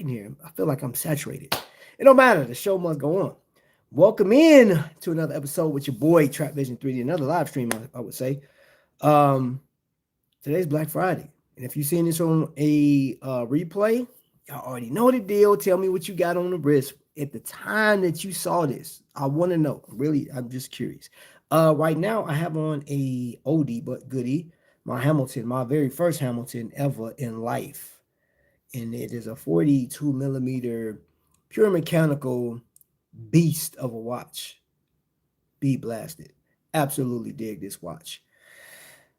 in here. I feel like I'm saturated. It don't matter. The show must go on. Welcome in to another episode with your boy Trapvision 3D, another live stream, I would say. Um, Today's Black Friday. And if you're seeing this on a replay, y'all already know the deal. Tell me what you got on the wrist at the time that you saw this. I want to know. Really, I'm just curious. Right now, I have on a oldie but goodie, my Hamilton, my very first Hamilton ever in life. And it is a 42 millimeter pure mechanical beast of a watch. Be blasted. Absolutely dig this watch.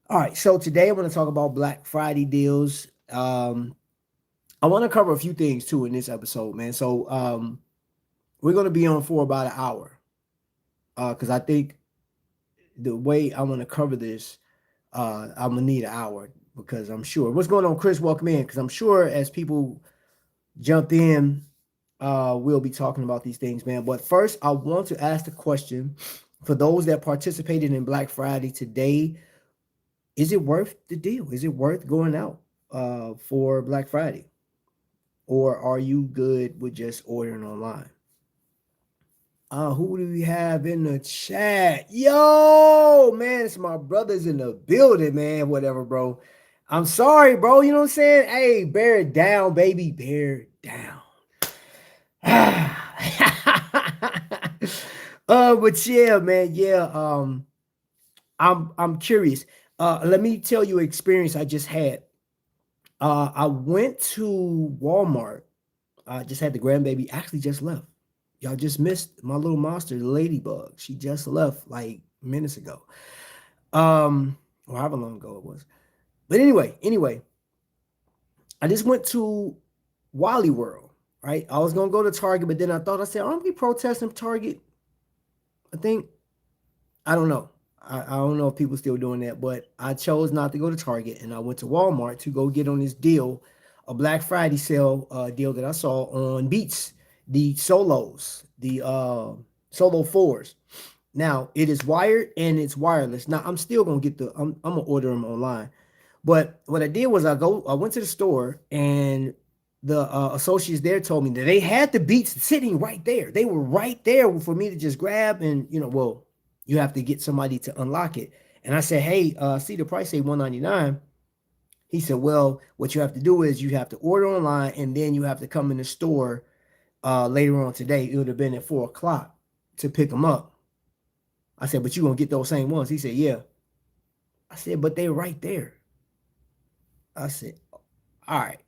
All right, so today I want to talk about Black Friday deals. I want to cover a few things too in this episode, man. So we're going to be on for about an hour because I think the way I want to cover this, I'm gonna need an hour because I'm sure. What's going on, Chris? Welcome in because I'm sure as people jump in, we'll be talking about these things, man. But first, I want to ask the question for those that participated in Black Friday today: is it worth the deal? Is it worth going out for Black Friday? Or are you good with just ordering online? Who do we have in the chat? Yo, man, it's my brothers in the building, man. Whatever, bro. I'm sorry, bro. You know what I'm saying? Hey, bear it down, baby. Bear it down. But yeah, man, yeah. I'm curious. Let me tell you an experience I just had. I went to Walmart. I just had the grandbaby. Actually, just left. Y'all just missed my little monster, the ladybug. She just left like minutes ago. Or however long ago it was. But anyway, I just went to Wally World. Right, I was gonna go to Target, but then I said, aren't we protesting Target? I think I don't know. I don't know if people still doing that, but I chose not to go to Target and I went to Walmart to go get on this deal, a Black Friday sale deal that I saw on Beats, the Solos, the Solo 4s. Now it is wired and it's wireless. Now I'm still gonna get I'm gonna order them online. But what I did was I went to the store and the associates there told me that they had the Beats sitting right there. They were right there for me to just grab and well, you have to get somebody to unlock it. And I said, hey, see the price say $199. He said, well, what you have to do is you have to order online and then you have to come in the store later on today. It would have been at 4 o'clock to pick them up. I said, but you gonna get those same ones? He said, yeah. I said, but they're right there. I said, all right.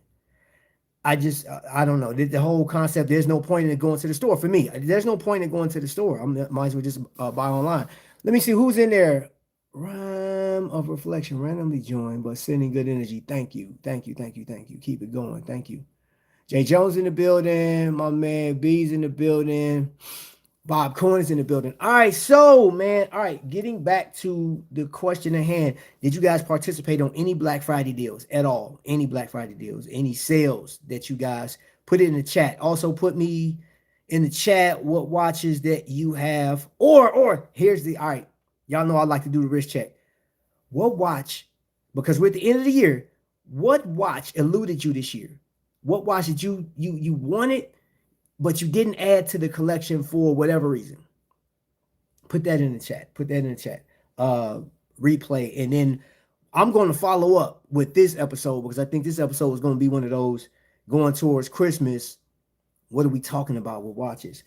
I don't know. The whole concept, there's no point in going to the store for me. There's no point in going to the store. I might as well just buy online. Let me see who's in there. Rhyme of reflection, randomly joined, but sending good energy. Thank you. Thank you. Thank you. Thank you. Keep it going. Thank you. Jay Jones in the building. My man B's in the building. Bob Cohen is in the building. All right, so man, all right, getting back to the question at hand. Did you guys participate on any Black Friday deals at all? Any Black Friday deals? Any sales that you guys put it in the chat? Also put me in the chat what watches that you have. Or here's the all right. Y'all know I like to do the wrist check. What watch, because we're at the end of the year, what watch eluded you this year? What watch did you wanted? But you didn't add to the collection for whatever reason? Put that in the chat. Put that in the chat. Replay. And then I'm going to follow up with this episode because I think this episode is going to be one of those going towards Christmas. What are we talking about with watches?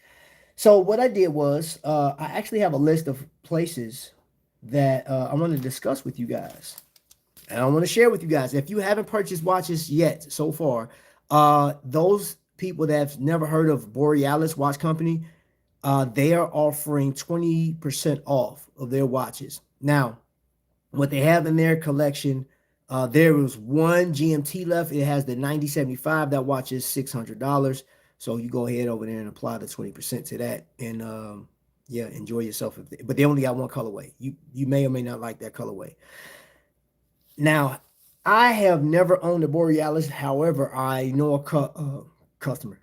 So what I did was I actually have a list of places that I want to discuss with you guys. And I want to share with you guys. If you haven't purchased watches yet so far, those people that have never heard of Borealis Watch Company, they are offering 20% off of their watches. Now, what they have in their collection, there was one GMT left. It has the 9075. That watch is $600. So you go ahead over there and apply the 20% to that. And yeah, enjoy yourself. But they only got one colorway. You may or may not like that colorway. Now, I have never owned a Borealis. However, I know a customer.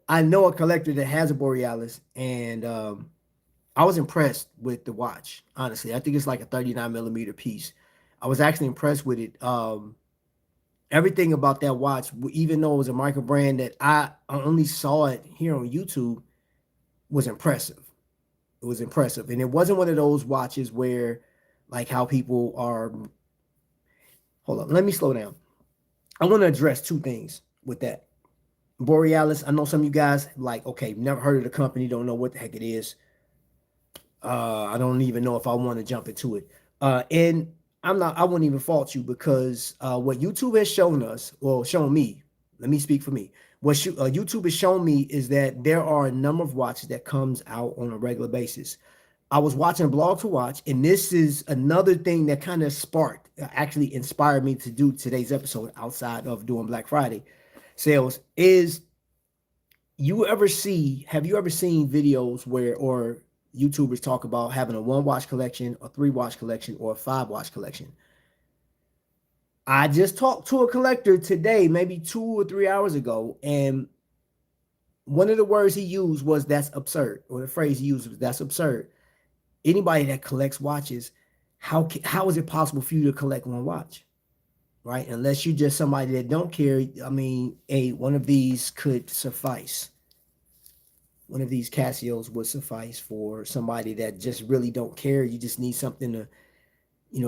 I know a collector that has a Borealis, and I was impressed with the watch. Honestly, I think it's like a 39 millimeter piece. I was actually impressed with it. Everything about that watch, even though it was a micro brand that I only saw it here on YouTube, was impressive. It was impressive. And it wasn't one of those watches where, like, how people are. Hold on, let me slow down. I want to address two things with that. Borealis, I know some of you guys like, okay, never heard of the company, don't know what the heck it is. I don't even know if I want to jump into it. And I wouldn't even fault you because what YouTube has shown us, well, shown me, let me speak for me. What YouTube has shown me is that there are a number of watches that comes out on a regular basis. I was watching Blog to Watch, and this is another thing that kind of actually inspired me to do today's episode outside of doing Black Friday sales. Have you ever seen videos where, or YouTubers talk about having a one watch collection, a three watch collection, or a five watch collection? I just talked to a collector today, maybe 2 or 3 hours ago, and one of the words he used was "that's absurd," or the phrase he used was "that's absurd." Anybody that collects watches, how is it possible for you to collect one watch, right? Unless you're just somebody that don't care. I mean, one of these could suffice. One of these Casios would suffice for somebody that just really don't care. You just need something to,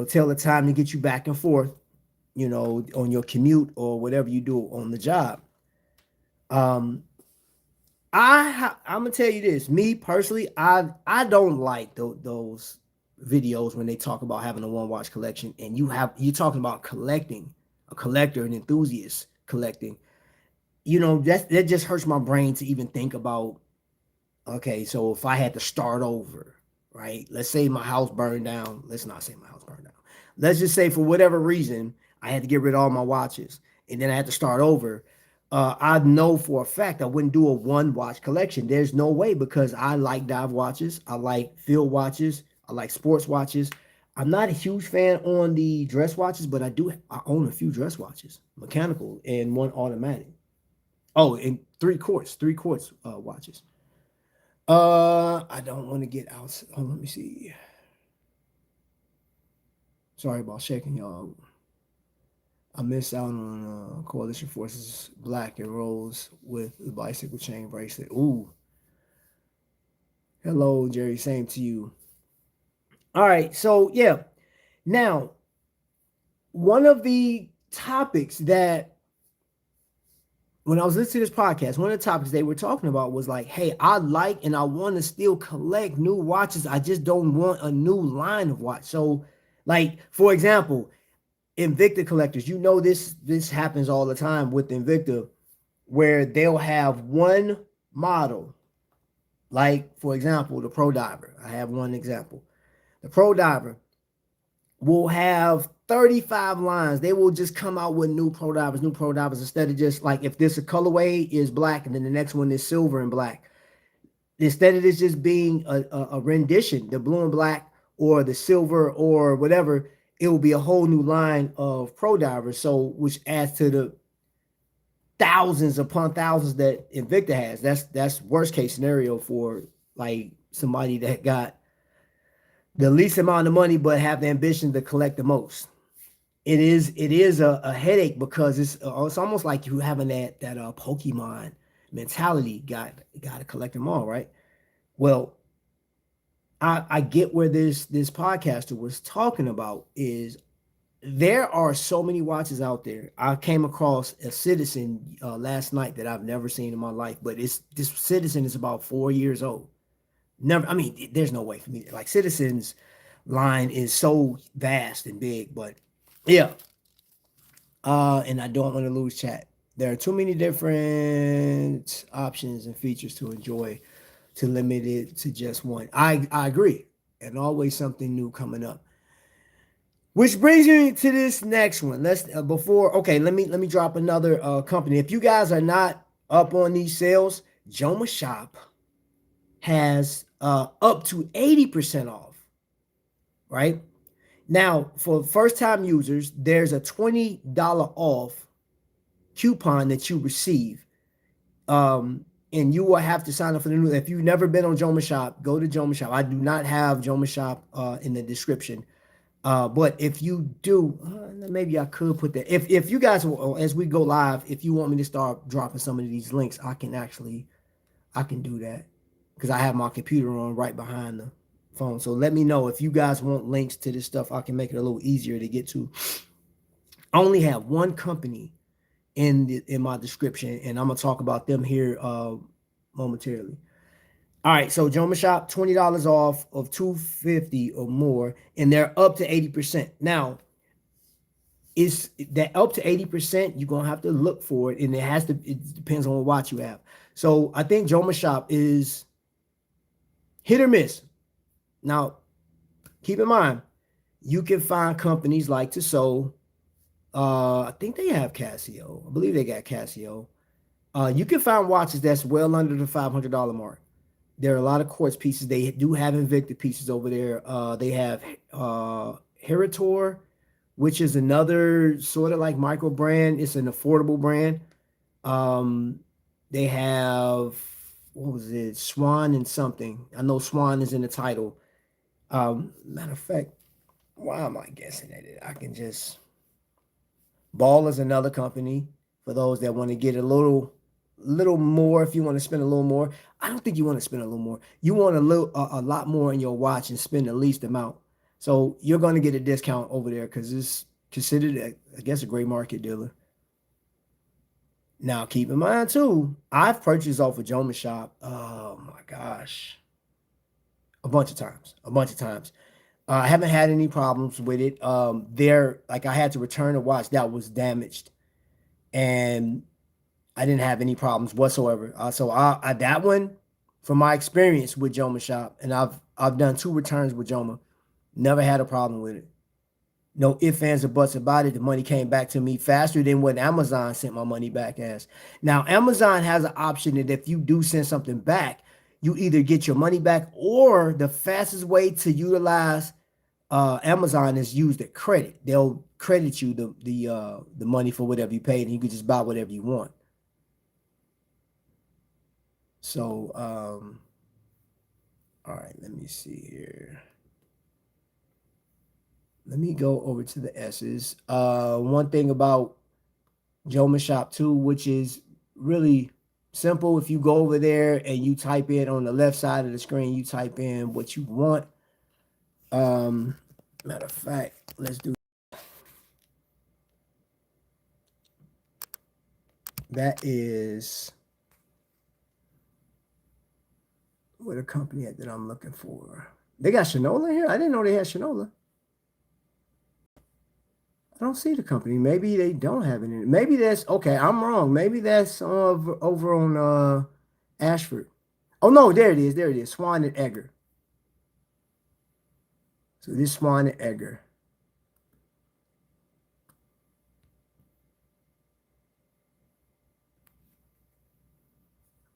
tell the time to get you back and forth, on your commute or whatever you do on the job. I'm gonna tell you this. Me personally, I don't like those videos when they talk about having a one watch collection, and you're talking about collecting, a collector, an enthusiast collecting. That just hurts my brain to even think about. Okay, so if I had to start over, right? Let's say my house burned down. Let's not say my house burned down. Let's just say for whatever reason, I had to get rid of all my watches and then I had to start over. I know for a fact I wouldn't do a one watch collection. There's no way because I like dive watches. I like field watches. I like sports watches. I'm not a huge fan on the dress watches, but I own a few dress watches, mechanical and one automatic. Oh, and three quarts watches. I don't want to get out. Oh, let me see. Sorry about checking, y'all. I missed out on Coalition Forces Black and Rose with the bicycle chain bracelet. Ooh. Hello, Jerry. Same to you. All right. So, yeah. Now, one of the topics that when I was listening to this podcast, one of the topics they were talking about was like, hey, I like and I want to still collect new watches. I just don't want a new line of watch. So, like, for example, Invicta collectors, this happens all the time with Invicta, where they'll have one model, like, for example, the Pro Diver. I have one example. The Pro Diver will have 35 lines. They will just come out with new Pro Divers instead of just like if this a colorway is black and then the next one is silver and black. Instead of this just being a rendition, the blue and black or the silver or whatever, it will be a whole new line of Pro Divers. So which adds to the thousands upon thousands that Invicta has. That's worst case scenario for like somebody that got the least amount of money but have the ambition to collect the most. It is a headache because it's almost like you having that Pokemon mentality. Got to collect them all, right? Well, I get where this podcaster was talking about is there are so many watches out there. I came across a Citizen last night that I've never seen in my life, but this Citizen is about 4 years old. Never, I mean, there's no way for me. Like Citizen's line is so vast and big, but yeah. And I don't want to lose chat. There are too many different options and features to enjoy to limit it to just one. I agree. And always something new coming up. Which brings me to this next one. Let's let me drop another company. If you guys are not up on these sales, Joma Shop has up to 80% off. Right? Now, for first-time users, there's a $20 off coupon that you receive. And you will have to sign up for the new. If you've never been on Joma Shop, go to Joma Shop. I do not have Joma Shop in the description. But if you do, maybe I could put that. If you guys, as we go live, if you want me to start dropping some of these links, I can do that because I have my computer on right behind the phone. So let me know if you guys want links to this stuff. I can make it a little easier to get to. I only have one company in my description, and I'm gonna talk about them here momentarily. All right, so Joma Shop, $20 off of 250 or more, and they're up to 80%. Now, is that up to 80%? You're gonna have to look for it, and it depends on what watch you have. So I think Joma Shop is hit or miss. Now, keep in mind, you can find companies like Tissot. I think they have Casio. I believe they got Casio. You can find watches that's well under the $500 mark. There are a lot of quartz pieces. They do have Invicta pieces over there. They have Heritor, which is another sort of like Microbrand. It's an affordable brand. Um, they have, what was it? Swan and something. I know Swan is in the title. Matter of fact, why am I guessing at it? I can just Ball is another company for those that want to get a little more. If you want to spend a little more, I don't think you want to spend a little more. You want a lot more in your watch and spend the least amount. So you're going to get a discount over there because it's considered, I guess, a great market dealer. Now, keep in mind too, I've purchased off of Joma Shop. Oh my gosh, a bunch of times, a bunch of times. I haven't had any problems with it. There, like I had to return a watch that was damaged, and I didn't have any problems whatsoever. So that one, from my experience with Joma Shop, and I've done 2 returns with Joma, never had a problem with it. No ifs, ands, or buts about it. The money came back to me faster than what Amazon sent my money back as. Now, Amazon has an option that if you do send something back, you either get your money back, or the fastest way to utilize Amazon is use the credit. They'll credit you the money for whatever you paid, and you can just buy whatever you want. So, all right, let me see here. Let me go over to the S's. One thing about Joma Shop too, which is really simple. If you go over there and you type in on the left side of the screen, you type in what you want. Matter of fact, let's do that. Is what a company that I'm looking for. They got Shinola here. I didn't know they had Shinola. I don't see the company. Maybe they don't have it in it. Maybe that's okay. I'm wrong. Maybe that's over on Ashford. Oh no, there it is. There it is. Swan and Egger. So this Swan and Egger.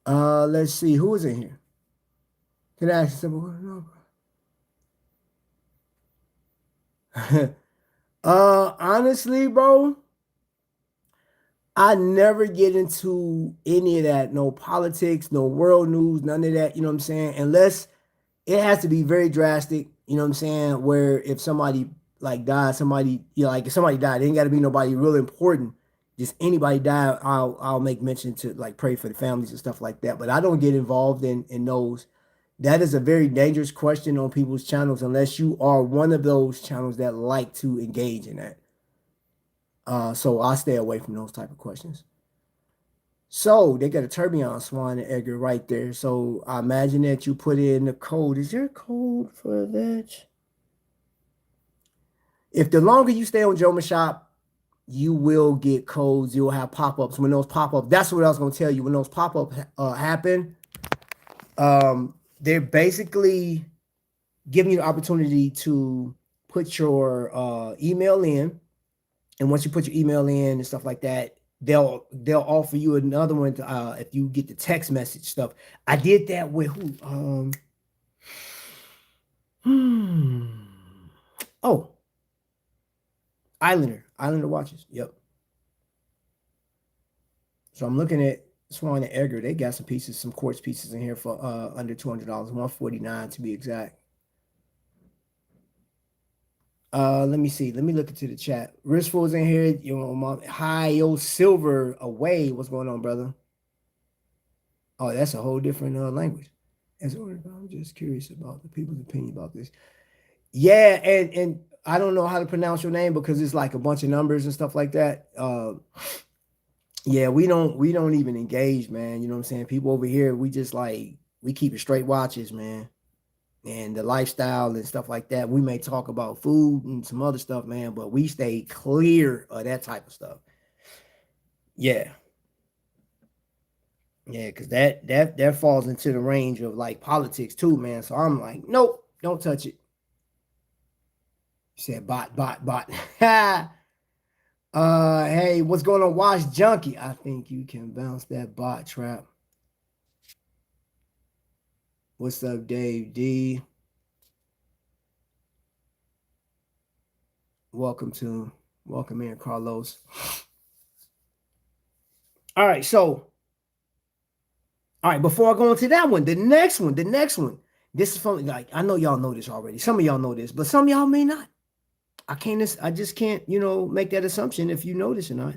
Let's see who is in here. Can I ask simple? Honestly, bro, I never get into any of that. No politics, no world news, none of that. You know what I'm saying? Unless it has to be very drastic. You know what I'm saying? Where if somebody like died, like if somebody died, it ain't got to be nobody really important. Just anybody died, I'll make mention to like pray for the families and stuff like that. But I don't get involved in those. That is a very dangerous question on people's channels unless you are one of those channels that like to engage in that. So I stay away from those type of questions. So they got a tourbillon Swan and Edgar right there. So I imagine that you put in the code. Is there a code for that? If the longer you stay on Joma Shop, you will get codes. You'll have pop-ups. When those pop-ups, that's what I was gonna tell you. When those pop-ups happen, they're basically giving you the opportunity to put your email in. And once you put your email in and stuff like that, they'll offer you another one if you get the text message stuff. I did that with who? Oh, Islander watches. Yep. So I'm looking at Swan and Edgar. They got some pieces, some quartz pieces in here for under $200, $149 to be exact. Let me see. Let me look into the chat. Wristful's in here. You know, hi, yo, Silver away. What's going on, brother? Oh, that's a whole different language. I'm just curious about the people's opinion about this. Yeah, and I don't know how to pronounce your name because it's like a bunch of numbers and stuff like that. Yeah, we don't even engage, man. You know what I'm saying? People over here, we just like we keep it straight watches, man. And the lifestyle and stuff like that. We may talk about food and some other stuff, man, but we stay clear of that type of stuff. Yeah. Yeah, because that falls into the range of like politics too, man. So I'm like, nope, don't touch it. You said bot. Hey, what's going on? Watch Junkie. I think you can bounce that bot trap. What's up, Dave D? Welcome in, Carlos. All right, so all right, before I go into that one, the next one. This is from like I know y'all know this already. Some of y'all know this, but some of y'all may not. I just can't, make that assumption if you know this or not.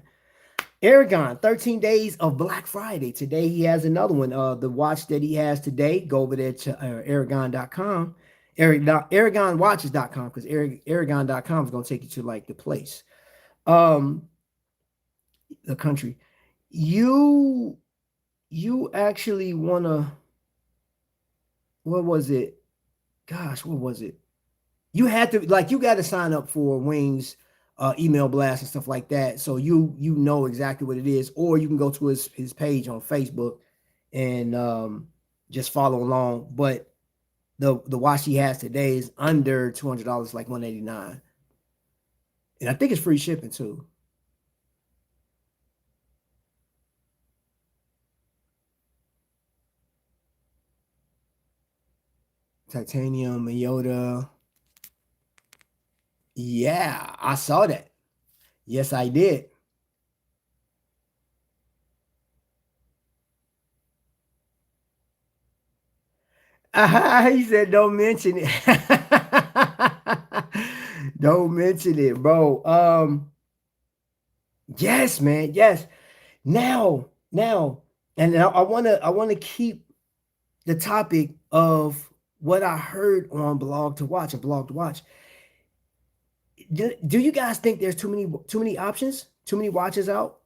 Aragon, 13 days of Black Friday. Today he has another one. The watch that he has today, go over there to aragon.com, aragonwatches.com, because aragon.com is going to take you to like the place, the country. You actually want to, what was it? Gosh, what was it? You had to like you got to sign up for Wayne's email blast and stuff like that, so you know exactly what it is, or you can go to his page on Facebook and just follow along. But the watch he has today is under $200, like $189, and I think it's free shipping too. Titanium Miyota. Yeah, I saw that. Yes, I did. He said, "Don't mention it." Don't mention it, bro. Yes, man. Yes. Now, and I wanna keep the topic of what I heard on Blog to Watch and Blog to Watch. Do you guys think there's too many options, too many watches out?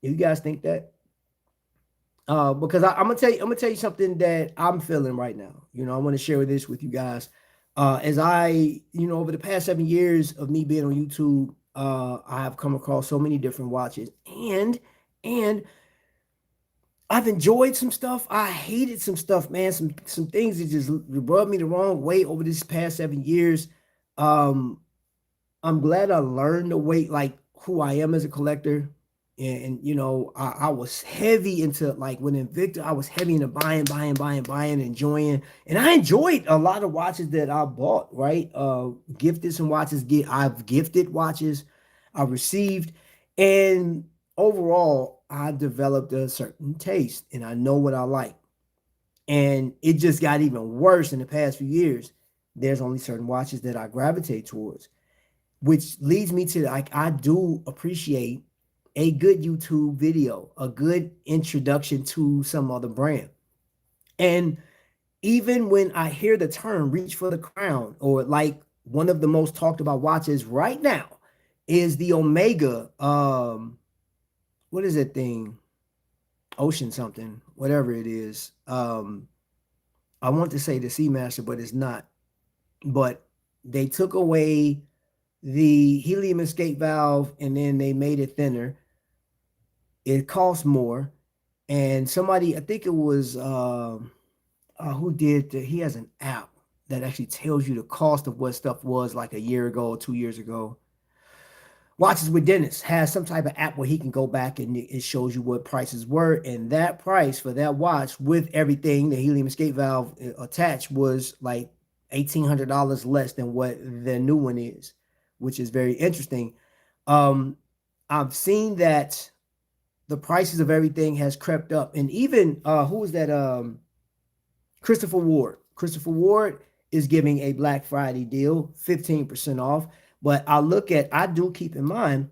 Do you guys think that? Because I'm gonna tell you something that I'm feeling right now. I want to share this with you guys. As over the past 7 years of me being on YouTube, I have come across so many different watches, and I've enjoyed some stuff. I hated some stuff, man. Some things that just rubbed me the wrong way over this past 7 years. Um, I'm glad I learned the way, like who I am as a collector. And I was heavy into like when Invicta, I was heavy into buying, enjoying. And I enjoyed a lot of watches that I bought, right? Gifted some watches, I've gifted watches, I received. And overall, I developed a certain taste and I know what I like. And it just got even worse in the past few years. There's only certain watches that I gravitate towards, which leads me to like I do appreciate a good YouTube video, a good introduction to some other brand. And even when I hear the term reach for the crown, or like one of the most talked about watches right now is the Omega, what is that thing? Ocean something, whatever it is. I want to say the Seamaster, but it's not. But they took away the helium escape valve and then they made it thinner. It costs more. And somebody, I think it was who did he has an app that actually tells you the cost of what stuff was like a year ago or 2 years ago. Watches with Dennis has some type of app where he can go back and it shows you what prices were. And that price for that watch with everything, the helium escape valve attached, was like $1,800 less than what the new one is, which is very interesting. I've seen that the prices of everything has crept up. And even who was that? Christopher Ward. Christopher Ward is giving a Black Friday deal, 15% off. But I do keep in mind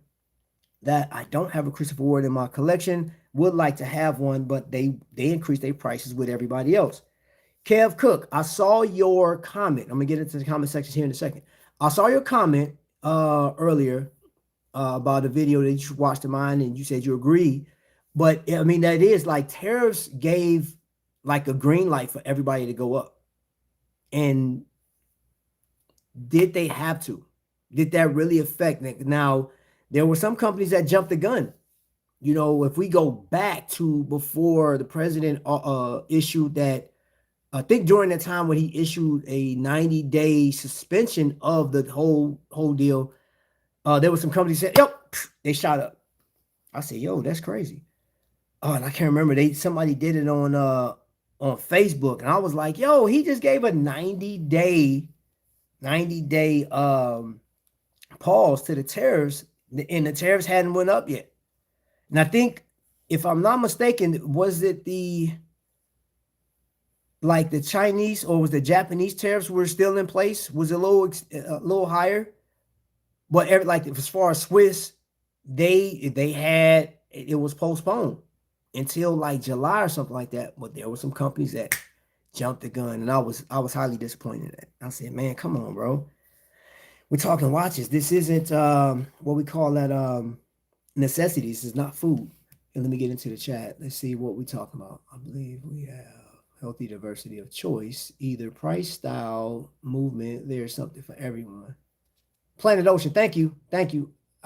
that I don't have a Christopher Ward in my collection. Would like to have one, but they increase their prices with everybody else. Kev Cook, I saw your comment. I'm gonna get into the comment section here in a second. I saw your comment earlier about a video that you watched of mine, and you said you agree. But I mean, that is like tariffs gave like a green light for everybody to go up. And did they have to? Did that really affect it? Now, there were some companies that jumped the gun. You know, if we go back to before the president issued that, I think during the time when he issued a 90-day suspension of the whole deal, there were some companies that said, yep, they shot up. I said, yo, that's crazy. Oh, and I can't remember. Somebody did it on Facebook, and I was like, yo, he just gave a 90-day pause to the tariffs, and the tariffs hadn't went up yet. And I think, if I'm not mistaken, was it the Chinese or was the Japanese tariffs were still in place? Was it a little higher? But as far as Swiss, they had, it was postponed until like July or something like that. But there were some companies that jumped the gun, and I was highly disappointed in that. I said, man, come on, bro. We're talking watches. This isn't what we call that necessities. It's not food. And let me get into the chat. Let's see what we're talking about. I believe we have healthy diversity of choice, either price, style, movement. There's something for everyone. Planet Ocean, thank you. I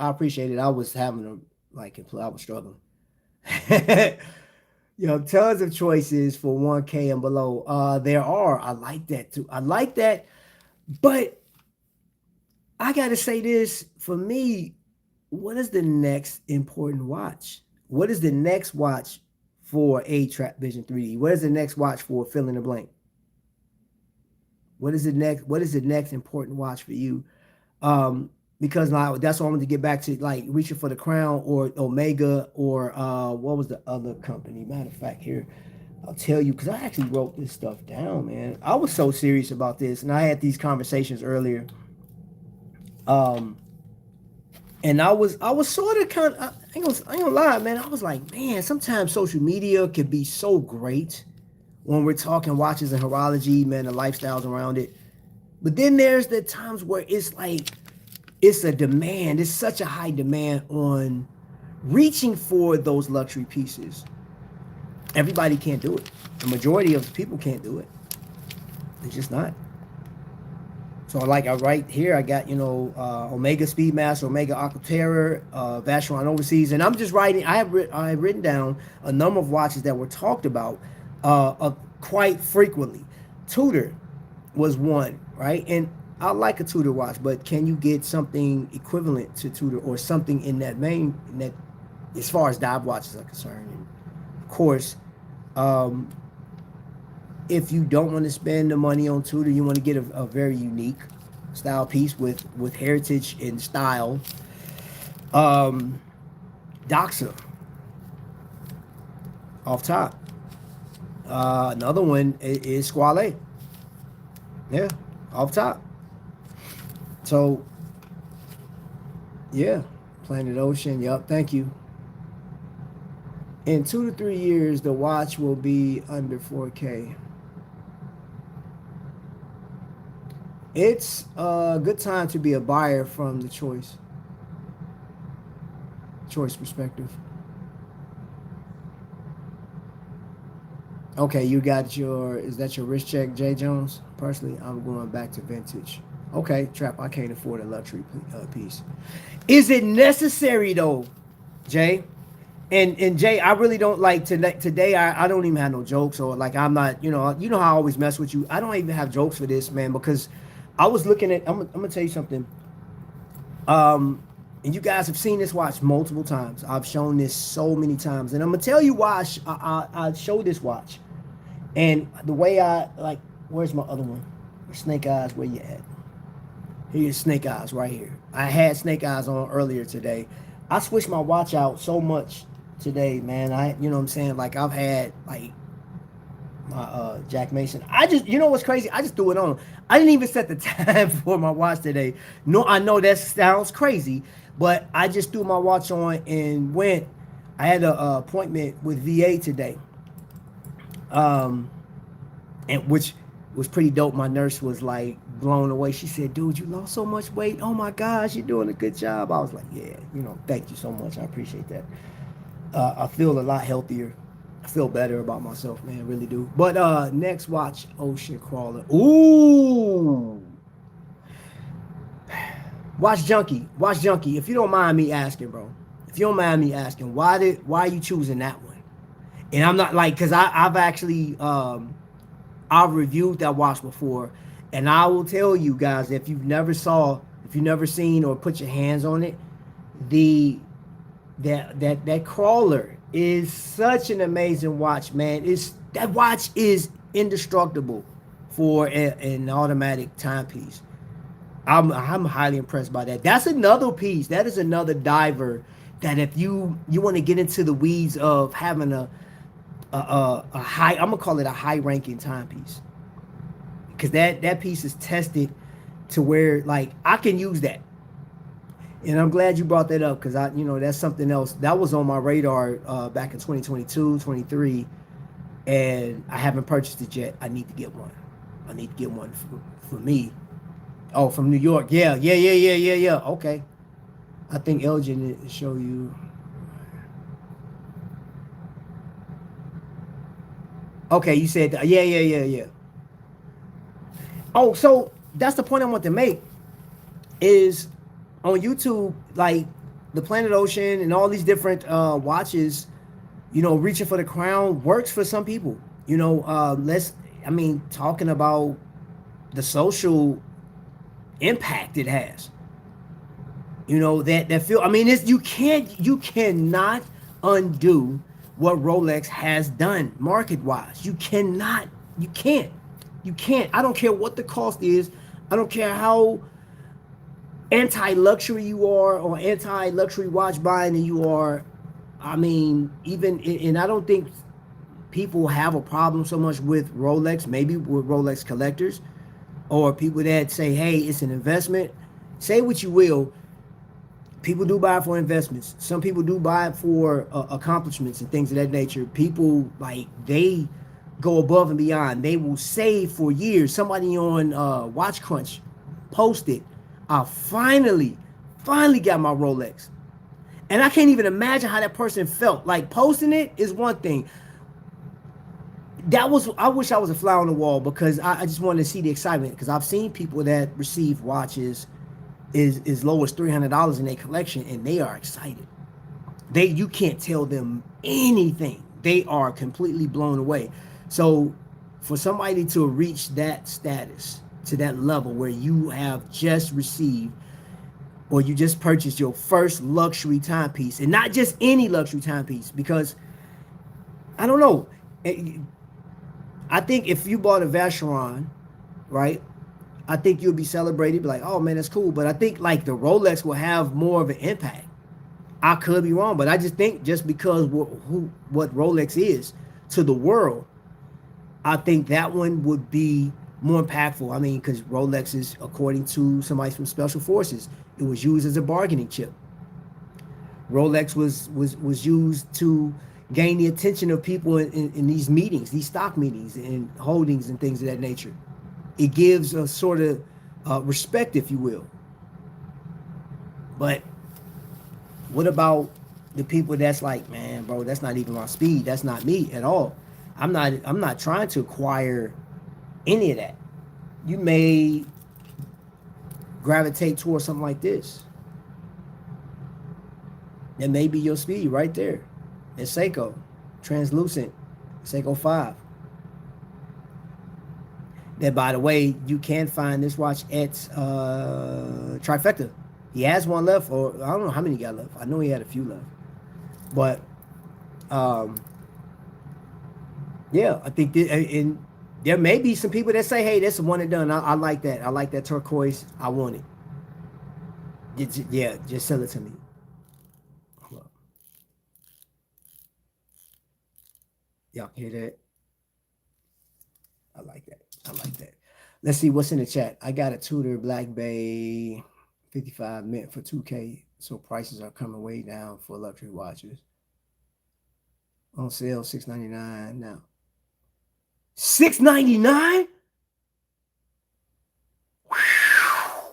appreciate it. I was I was struggling. You know, tons of choices for 1K and below. There are. I like that too. I like that. But I got to say this, for me, what is the next important watch? What is the next watch for a Trapvision 3D? What is the next watch for fill in the blank? What is the next important watch for you? Because now that's what I wanted to get back to, like reaching for the crown or Omega or what was the other company? Matter of fact, here I'll tell you, because I actually wrote this stuff down, man. I was so serious about this, and I had these conversations earlier. And I was sort of kind of, I ain't gonna lie, man. I was like, man, sometimes social media can be so great when we're talking watches and horology, man, the lifestyles around it. But then there's the times where it's like, it's a demand. It's such a high demand on reaching for those luxury pieces. Everybody can't do it. The majority of people can't do it. It's just not. So like right here, I got, you know, Omega Speedmaster, Omega Aquaterra, Vacheron Overseas, and I'm just writing. I have written down a number of watches that were talked about quite frequently. Tudor was one, right? And I like a Tudor watch, but can you get something equivalent to Tudor or something in that vein? In that, as far as dive watches are concerned, and of course, if you don't want to spend the money on Tudor, you want to get a very unique style piece with heritage and style. Doxa off top. Another one is Squale. Yeah, off top. So, yeah, Planet Ocean. Yep, thank you. In 2 to 3 years, the watch will be under 4K. It's a good time to be a buyer from the choice perspective. Okay, you got is that your wrist check, Jay Jones? Personally, I'm going back to vintage. Okay, Trap, I can't afford a luxury piece. Is it necessary though, Jay? And Jay, I really don't like today. I don't even have no jokes, or like I'm not, you know how I always mess with you. I don't even have jokes for this, man, because I was looking at. I'm gonna tell you something. And you guys have seen this watch multiple times. I've shown this so many times, and I'm gonna tell you why I show this watch. And the way I like, where's my other one? Snake Eyes, where you at? Here's Snake Eyes right here. I had Snake Eyes on earlier today. I switched my watch out so much today, man. You know what I'm saying? Like I've had like my Jack Mason. I just, you know what's crazy? I just threw it on. I didn't even set the time for my watch today. No, I know that sounds crazy, but I just threw my watch on and went. I had an appointment with VA today, um, and which was pretty dope. My nurse was like blown away. She said, "Dude, you lost so much weight. Oh my gosh, you're doing a good job." I was like, "Yeah, thank you so much. I appreciate that." I feel a lot healthier. I feel better about myself, man, really do. But next, watch Ocean Crawler. Ooh, watch Junkie. Watch Junkie. If you don't mind me asking, bro. If you don't mind me asking, why are you choosing that one? And I'm not like, cause I've actually I've reviewed that watch before, and I will tell you guys, if you've never seen or put your hands on it, the that crawler is such an amazing watch, man. That watch is indestructible for an automatic timepiece. I'm highly impressed by that. That's another piece. That is another diver that if you want to get into the weeds of having a high, I'm gonna call it a high ranking timepiece, because that piece is tested to where like I can use that. And I'm glad you brought that up, because that's something else that was on my radar back in 2022, 23, and I haven't purchased it yet. I need to get one. I need to get one for me. Oh, from New York. Yeah, yeah, yeah, yeah, yeah, yeah. Okay. I think Elgin will show you. Okay, you said that. Yeah, yeah, yeah, yeah. Oh, so that's the point I want to make is on YouTube, like the Planet Ocean and all these different watches, reaching for the crown works for some people. Talking about the social impact it has. That feel. I mean, you cannot undo what Rolex has done market wise. You cannot. You can't. You can't. I don't care what the cost is. I don't care how anti-luxury you are or anti-luxury watch buying you are. I mean, even and I don't think people have a problem so much with Rolex, maybe with Rolex collectors or people that say, hey, it's an investment. Say what you will, people do buy it for investments. Some people do buy it for accomplishments and things of that nature. People, like, they go above and beyond. They will save for years. Somebody on Watch Crunch posted, I finally got my Rolex. And I can't even imagine how that person felt. Like, posting it is one thing. I wish I was a fly on the wall, because I just wanted to see the excitement, because I've seen people that receive watches is as low as $300 in their collection, and they are excited. You can't tell them anything. They are completely blown away. So for somebody to reach that status, to that level where you have just received or you just purchased your first luxury timepiece, and not just any luxury timepiece, because I don't know. I think if you bought a Vacheron, right? I think you'll be celebrated, be like, oh man, that's cool. But I think like the Rolex will have more of an impact. I could be wrong, but I just think just because what Rolex is to the world, I think that one would be more impactful. I mean, because Rolex is, according to somebody from Special Forces, it was used as a bargaining chip. Rolex was used to gain the attention of people in these meetings, these stock meetings and holdings and things of that nature. It gives a sort of respect, if you will. But what about the people that's like, man, bro, that's not even my speed. That's not me at all. I'm not trying to acquire any of that. You may gravitate towards something like this. That may be your speed right there. It's Seiko, translucent, Seiko 5. That, by the way, you can find this watch at Trifecta. He has one left, or I don't know how many he got left. I know he had a few left. But um, yeah, I think and there may be some people that say, hey, that's a one and done. I like that. I like that turquoise. I want it. Yeah, just sell it to me. Y'all hear that? I like that. I like that. Let's see what's in the chat. I got a Tudor Black Bay 55 mint for 2K. So prices are coming way down for luxury watches. On sale, $6.99 now. $6.99?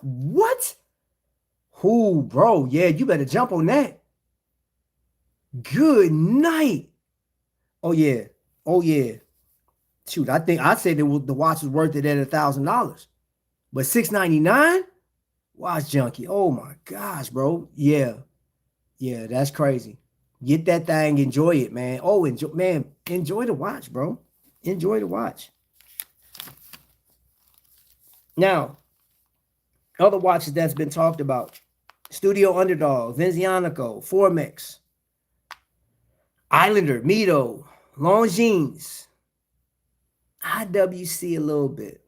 What? Who, bro? Yeah, you better jump on that. Good night. Oh yeah. Oh yeah. Shoot, I think I said the watch was worth it at $1,000, but $6.99. Watch junkie. Oh my gosh, bro. Yeah, yeah, that's crazy. Get that thing, enjoy it, man. Oh, enjoy the watch, bro. Enjoy the watch. Now, other watches that's been talked about: Studio Underdog, Vizionico, Formex, Islander, Mito, Longines, IWC a little bit.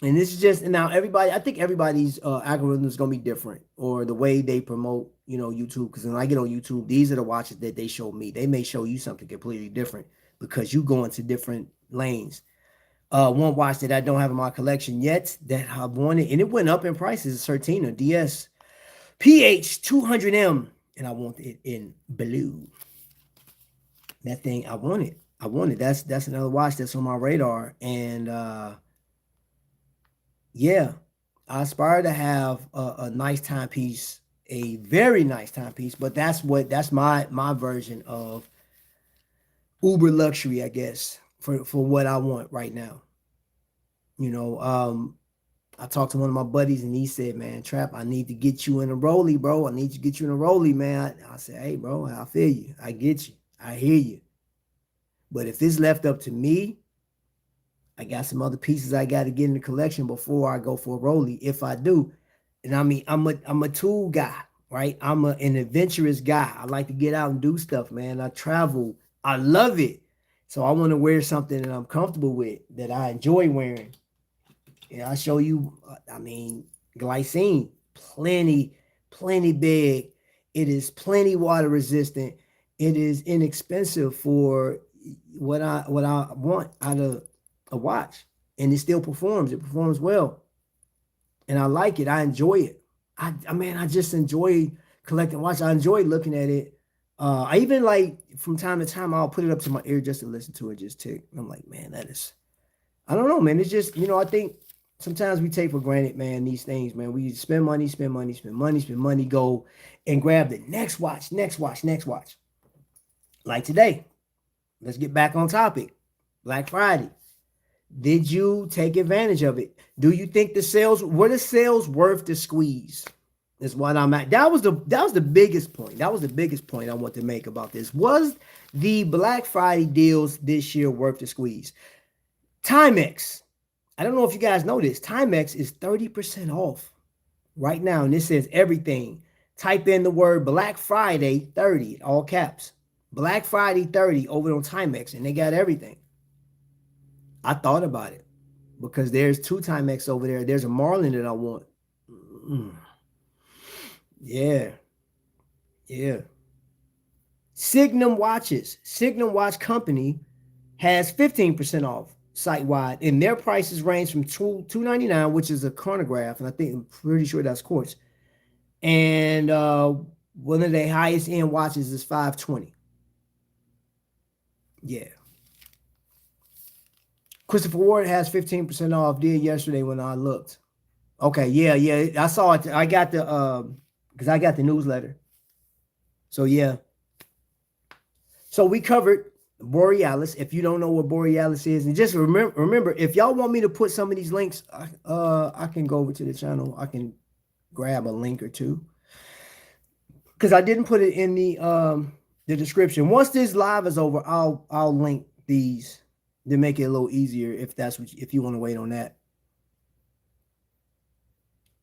And this is just, and now everybody, I think everybody's algorithm is going to be different, or the way they promote, YouTube. Because when I get on YouTube, these are the watches that they show me. They may show you something completely different because you go into different lanes. One watch that I don't have in my collection yet that I wanted, and it went up in prices, is Certina DS PH 200M, and I want it in blue. That thing, I want it. I want it. That's another watch that's on my radar, and yeah, I aspire to have a nice timepiece, a very nice timepiece, but that's my version of uber luxury, I guess, for what I want right now. I talked to one of my buddies and he said, man, Trap, I need to get you in a rollie, bro. I need to get you in a rollie, man. I said, hey, bro, I feel you. I get you. I hear you. But if it's left up to me, I got some other pieces I got to get in the collection before I go for a rollie. If I do, and I mean, I'm a tool guy, right? I'm an adventurous guy. I like to get out and do stuff, man. I travel. I love it. So I want to wear something that I'm comfortable with, that I enjoy wearing. And I'll show you, glycine, plenty big. It is plenty water resistant. It is inexpensive for what I want out of a watch, and it still performs. It performs well, and I like it. I enjoy it. I just enjoy collecting watches. I enjoy looking at it. I even, like, from time to time, I'll put it up to my ear just to listen to it, just tick. I'm like, man, that is, I don't know, man. It's just, I think sometimes we take for granted, man, these things, man. We spend money, go and grab the next watch. Like today, let's get back on topic. Black Friday. Did you take advantage of it? Do you think the sales worth the squeeze? Is what I'm at. That was the biggest point. That was the biggest point I want to make about this. Was the Black Friday deals this year worth the squeeze? Timex. I don't know if you guys know this. Timex is 30% off right now. And this says everything. Type in the word Black Friday 30, all caps. Black Friday 30 over on Timex, and they got everything. I thought about it because there's two Timex over there. There's a Marlin that I want. Yeah. Signum Watches. Signum Watch Company has 15% off site-wide, and their prices range from $299, which is a chronograph, and I'm pretty sure that's quartz. And one of their highest end watches is $520. Yeah. Christopher Ward has 15% off. Did yesterday when I looked. Okay, yeah. I saw it. I got the because I got the newsletter. So yeah. So we covered Borealis. If you don't know what Borealis is, and just remember, if y'all want me to put some of these links, I can go over to the channel. I can grab a link or two because I didn't put it in the description. Once this live is over, I'll link these to make it a little easier if you want to wait on that.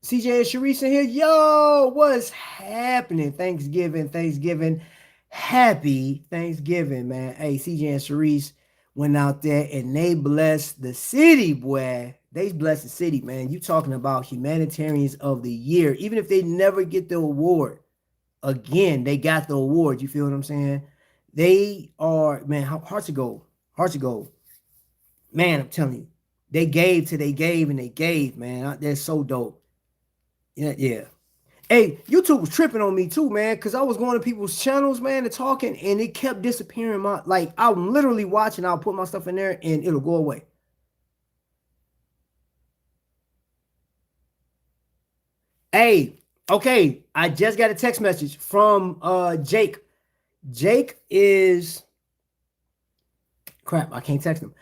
CJ and Sharice in here. Yo, what's happening? Thanksgiving. Happy Thanksgiving, man. Hey, CJ and Sharice went out there and they blessed the city, boy. They blessed the city, man. You talking about humanitarians of the year. Even if they never get the award, again, they got the award. You feel what I'm saying? They are, man, hearts of gold. Man, I'm telling you, they gave till they gave and they gave, man. They're so dope. Yeah, yeah. Hey, YouTube was tripping on me too, man, because I was going to people's channels, man, and talking, and it kept disappearing. Like I'm literally watching, I'll put my stuff in there and it'll go away. Hey, okay, I just got a text message from Jake. Jake is crap, I can't text him.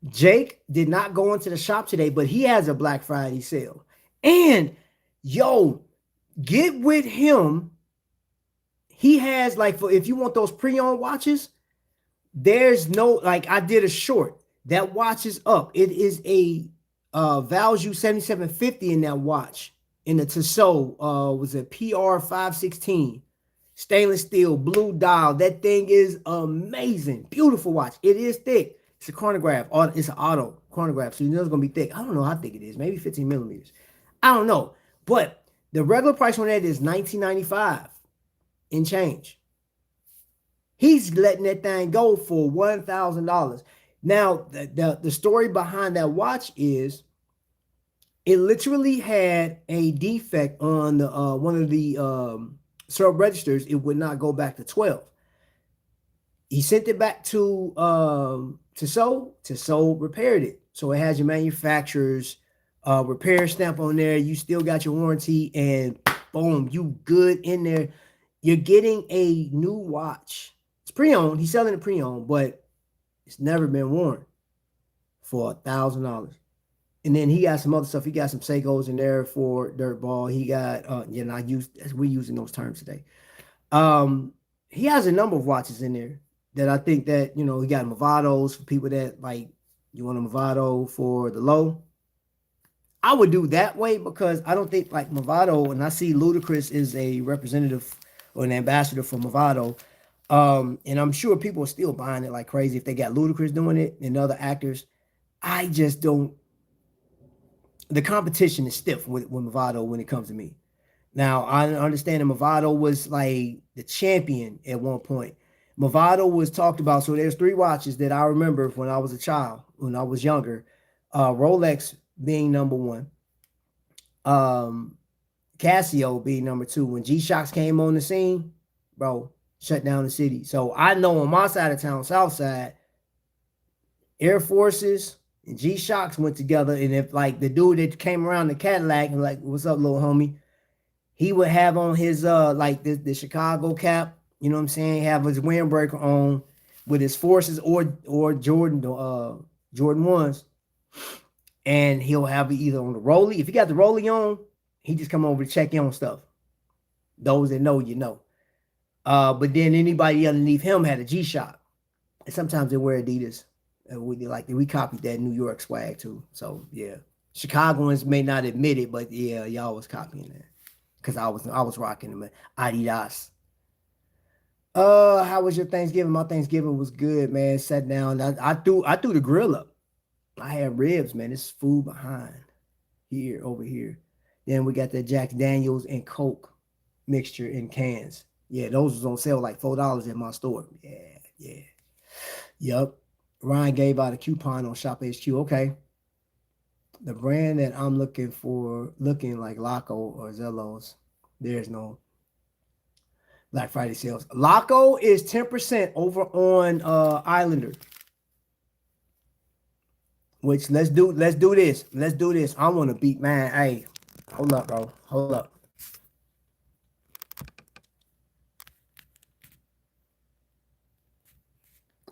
Jake did not go into the shop today, but he has a Black Friday sale. And yo, get with him. He has like for if you want those pre-owned watches, there's no like I did a short that watch is up. It is a value 7750 in that watch in the Tissot was a PR 516 stainless steel blue dial. That thing is amazing, beautiful watch. It is thick. It's a chronograph. It's an auto chronograph, so you know it's gonna be thick. I don't know how thick it is, maybe 15 millimeters. I don't know, but the regular price on that is $19.95 and change. He's letting that thing go for $1,000. Now, the story behind that watch is it literally had a defect on the one of the sub registers. It would not go back to 12. He sent it back to Tissot repaired it. So it has your manufacturer's repair stamp on there. You still got your warranty, and boom, you good in there. You're getting a new watch. It's pre-owned. He's selling it pre-owned, but it's never been worn for $1,000. And then he got some other stuff. He got some Seikos in there for Dirtball. He got we're using those terms today. He has a number of watches in there that I think that, you know, he got Movados for people that like you want a Movado for the low. I would do that way because I don't think like Movado, and I see Ludacris is a representative or an ambassador for Movado. And I'm sure people are still buying it like crazy if they got Ludacris doing it and other actors. I just don't. The competition is stiff with Movado when it comes to me. Now, I understand that Movado was like the champion at one point. Movado was talked about. So there's 3 watches that I remember when I was a child, when I was younger. Rolex being number 1. Casio being number 2. When G-Shocks came on the scene, bro, shut down the city. So I know on my side of town, South Side, Air Forces and G-Shocks went together. And if like the dude that came around the Cadillac and like, what's up, little homie? He would have on his like the Chicago cap, you know what I'm saying? Have his windbreaker on with his Forces or Jordan 1s. And he'll have it either on the Rollie. If he got the Rollie on, he just come over to check in on stuff. Those that know, you know. But then anybody underneath him had a G-Shock. And sometimes they wear Adidas. We copied that New York swag too. So yeah. Chicagoans may not admit it, but yeah, y'all was copying that. Because I was rocking them Adidas. How was your Thanksgiving? My Thanksgiving was good, man. Sat down. I threw the grill up. I had ribs, man. There's food behind here, over here. Then we got the Jack Daniels and Coke mixture in cans. Yeah, those was on sale like $4 in my store. Yeah. Yep. Ryan gave out a coupon on Shop HQ. Okay. The brand that I'm looking like Laco or Zellos, there's no Black Friday sales. Laco is 10% over on Islander. Which let's do this. Let's do this. I want to beat, man. Hey, hold up, bro. Hold up.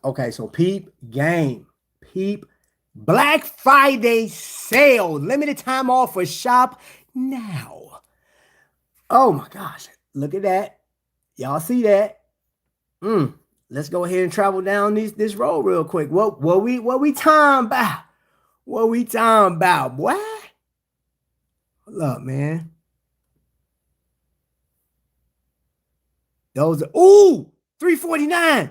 Okay, so peep game. Peep Black Friday sale. Limited time offer. Shop now. Oh my gosh. Look at that. Y'all see that? Let's go ahead and travel down this road real quick. What we talking about? What we talking about, boy? Hold up, man. Those are, $349.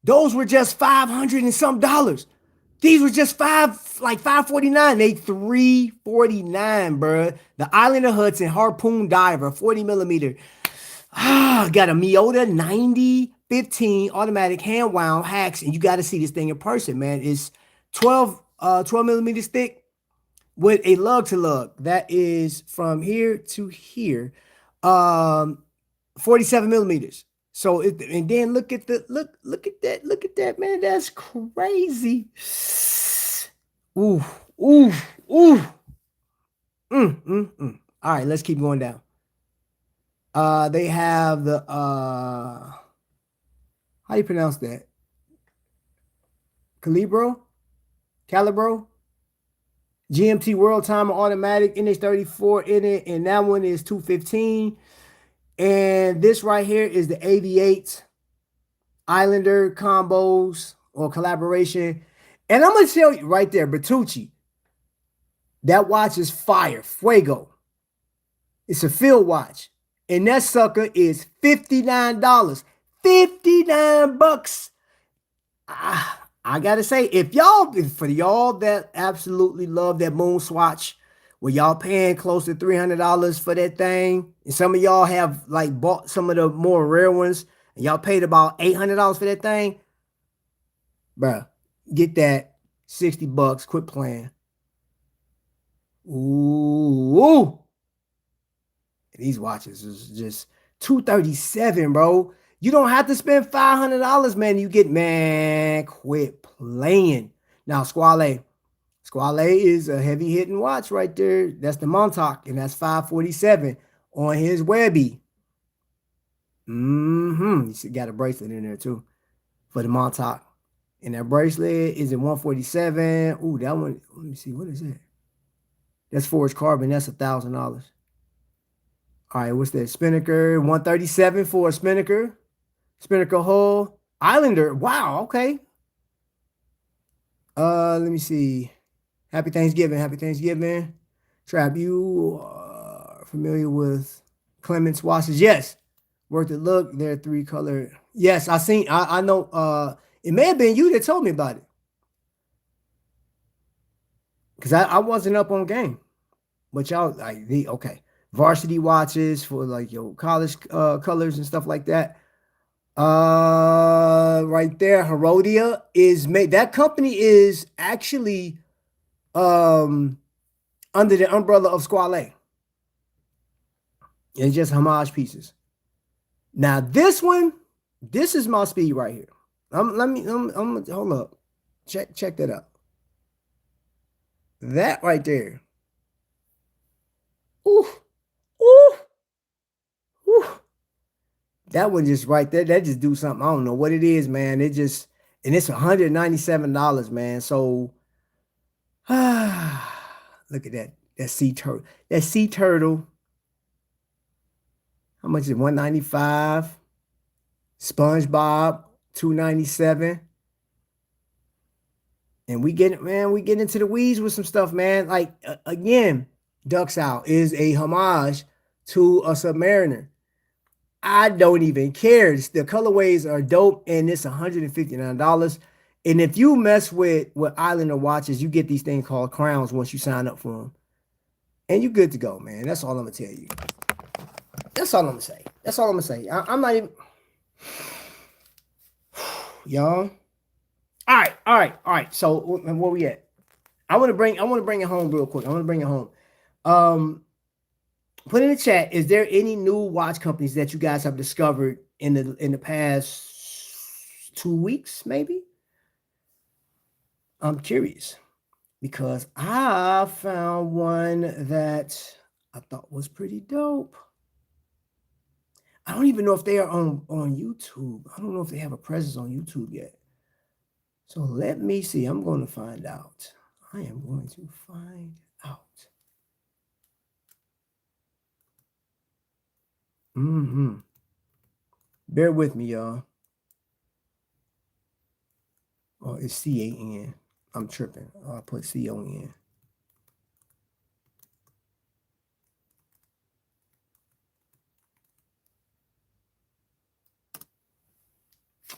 Those were just $500 and some dollars. These were just $549. They $349, bro. The Island of Hudson Harpoon Diver, 40 millimeter. Got a Miyota 9015 automatic hand wound hacks, and you got to see this thing in person, man. It's 12 12 millimeters thick with a lug to lug. That is from here to here. 47 millimeters. So and then look at that, man. That's crazy. Ooh, ooh, ooh. All right, let's keep going down. They have the how do you pronounce that? Calibro, GMT World Timer Automatic NH34 in it, and that one is 215. And this right here is the 88 Islander combos or collaboration. And I'm gonna tell you right there, Bertucci, that watch is fire, fuego. It's a field watch, and that sucker is $59. $59. I gotta say, for y'all that absolutely love that moon swatch, where y'all paying close to $300 for that thing, and some of y'all have like bought some of the more rare ones, and y'all paid about $800 for that thing, bruh, get that $60. Quit playing. Ooh, these watches is just $237, bro. You don't have to spend $500, man. You get, man, quit playing. Now, Squale is a heavy hitting watch right there. That's the Montauk, and that's $547 on his Webby. He got a bracelet in there too for the Montauk. And that bracelet is at $147. Ooh, that one, let me see, what is that? That's forged carbon. That's $1,000. All right, what's that? Spinnaker, $137 for a Spinnaker. Spinnaker Hull. Islander. Wow, okay. Let me see. Happy Thanksgiving. Trap, you are familiar with Clements watches? Yes. Worth a look. They're 3-color. Yes, I know. It may have been you that told me about it. Because I wasn't up on game. But y'all, like, okay. Varsity watches for like your college colors and stuff like that. Right there, Herodia is made. That company is actually under the umbrella of Squale. It's just homage pieces. Now this is my speed right here. I'm hold up. Check that out. That right there. Ooh. That one just right there, that just do something. I don't know what it is, man. And it's $197, man. So look at that sea turtle. That sea turtle. How much is it? $195. SpongeBob, $297. And we get into the weeds with some stuff, man. Like again, Ducks Out is a homage to a Submariner. I don't even care. The colorways are dope, and it's $159. And if you mess with Islander watches, you get these things called crowns once you sign up for them. And you're good to go, man. That's all I'm going to tell you. That's all I'm going to say. I'm not even... Y'all. All right. So where we at? I want to bring it home real quick. Put in the chat, is there any new watch companies that you guys have discovered in the past 2 weeks, maybe? I'm curious because I found one that I thought was pretty dope. I don't even know if they are on YouTube. I don't know if they have a presence on YouTube yet. So let me see. I'm going to find out. I am going to find out. Bear with me, y'all. Oh, it's C-A-N. I'm tripping. I'll put C-O-N.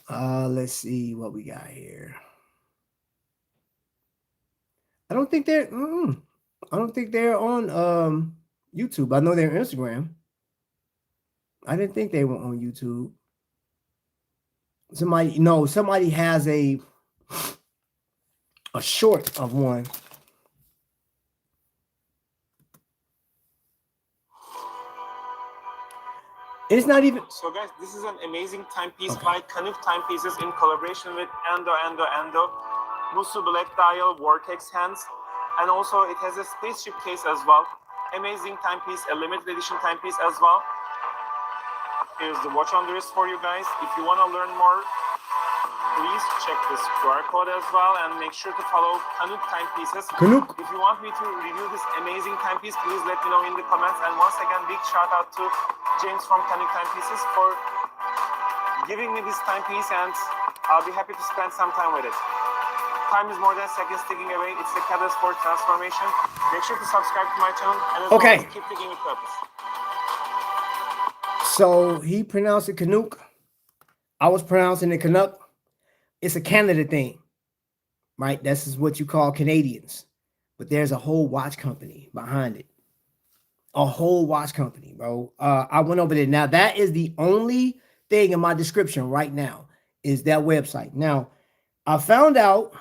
Let's see what we got here. I don't think they're on YouTube. I know they're on Instagram. I didn't think they were on YouTube. Somebody has a a short of one. It's not even. So guys, this is an amazing timepiece by Canuck Timepieces in collaboration with Endo, Musu Black Dial Vortex hands, and also it has a spaceship case as well. Amazing timepiece, a limited edition timepiece as well. Here's the watch on the wrist for you guys. If you want to learn more, please check this QR code as well, and make sure to follow Canuck Timepieces. Canuck. If you want me to review this amazing timepiece, please let me know in the comments. And once again, big shout out to James from Canuck Timepieces for giving me this timepiece, and I'll be happy to spend some time with it. Time is more than seconds ticking away. It's the catalyst for transformation. Make sure to subscribe to my channel, and as always, keep digging with purpose. So he pronounced it Canuck. I was pronouncing it Canuck. It's a Canada thing, right? This is what you call Canadians. But there's a whole watch company behind it. A whole watch company, bro. I went over there. Now, that is the only thing in my description right now is that website. Now, I found out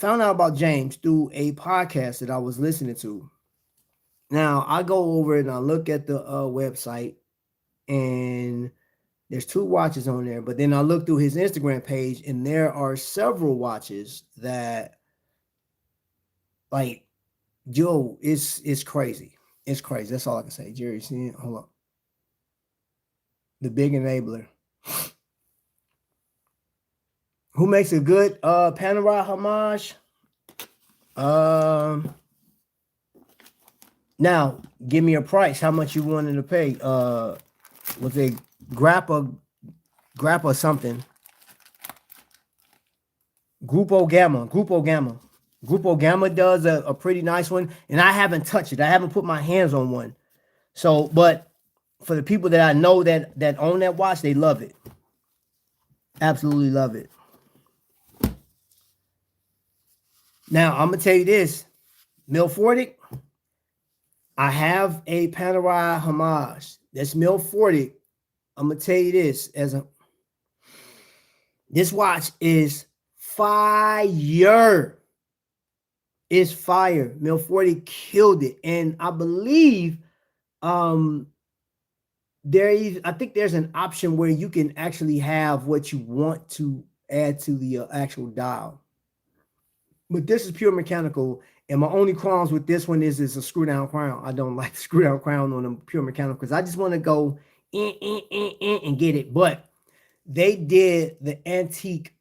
about James through a podcast that I was listening to. Now, I go over and I look at the website, and there's 2 watches on there, but then I look through his Instagram page, and there are several watches that, like, yo, it's crazy. It's crazy. That's all I can say. Jerry, see it? Hold on. The big enabler. Who makes a good Panerai homage? Now, give me a price. How much you wanted to pay? Was it Grappa something? Grupo Gamma does a pretty nice one, and I haven't touched it. I haven't put my hands on one. So, but for the people that I know that own that watch, they love it. Absolutely love it. Now, I'm gonna tell you this, Milfortic. I have a Panerai homage. That's Milfortic. I'm gonna tell you this this watch is fire. It's fire. Milfortic killed it, and I believe I think there's an option where you can actually have what you want to add to the actual dial. But this is pure mechanical, and my only qualms with this one is a screw down crown. I don't like the screw down crown on a pure mechanical because I just want to go and get it. But they did the antique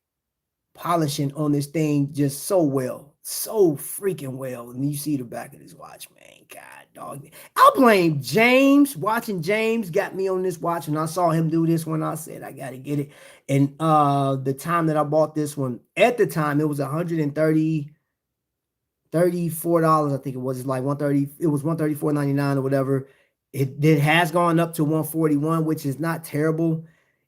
polishing on this thing just so well, so freaking well. And you see the back of this watch, man. God, dog. I'll blame James. Watching James got me on this watch, and I saw him do this one. I said, I got to get it. And the time that I bought this one, at the time, it was $34. I think it was. It's like $130. It was $134.99 or whatever. It has gone up to $141, which is not terrible.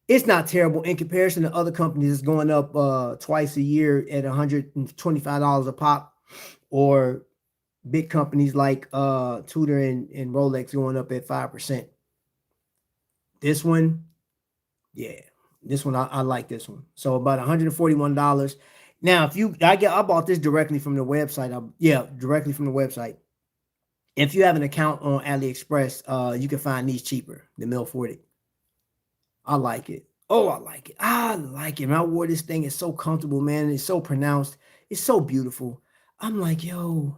It's not terrible in comparison to other companies. It's going up twice a year at $125 a pop, or big companies like Tudor and Rolex going up at 5%. This one, yeah, this one I like this one. So about $141. Now, I bought this directly from the website. Directly from the website. If you have an account on AliExpress, you can find these cheaper than Milfortic. I like it. Oh, I like it. I like it. Man, I wore this thing. It's so comfortable, man. It's so pronounced. It's so beautiful. I'm like, yo,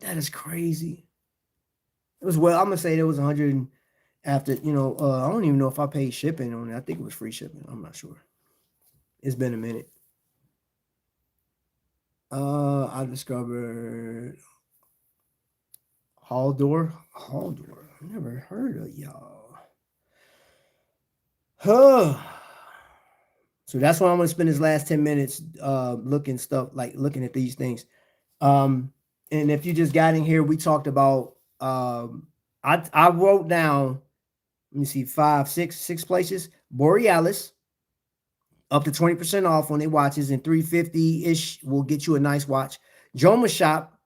that is crazy. It was, well, I'm going to say there was 100 after, I don't even know if I paid shipping on it. I think it was free shipping. I'm not sure. It's been a minute. I discovered Haldor. I never heard of y'all. So that's why I'm going to spend this last 10 minutes looking at these things. And if you just got in here, we talked about, I wrote down, let me see, 6 places. Borealis, up to 20% off on their watches, and $350-ish will get you a nice watch. Joma Shop,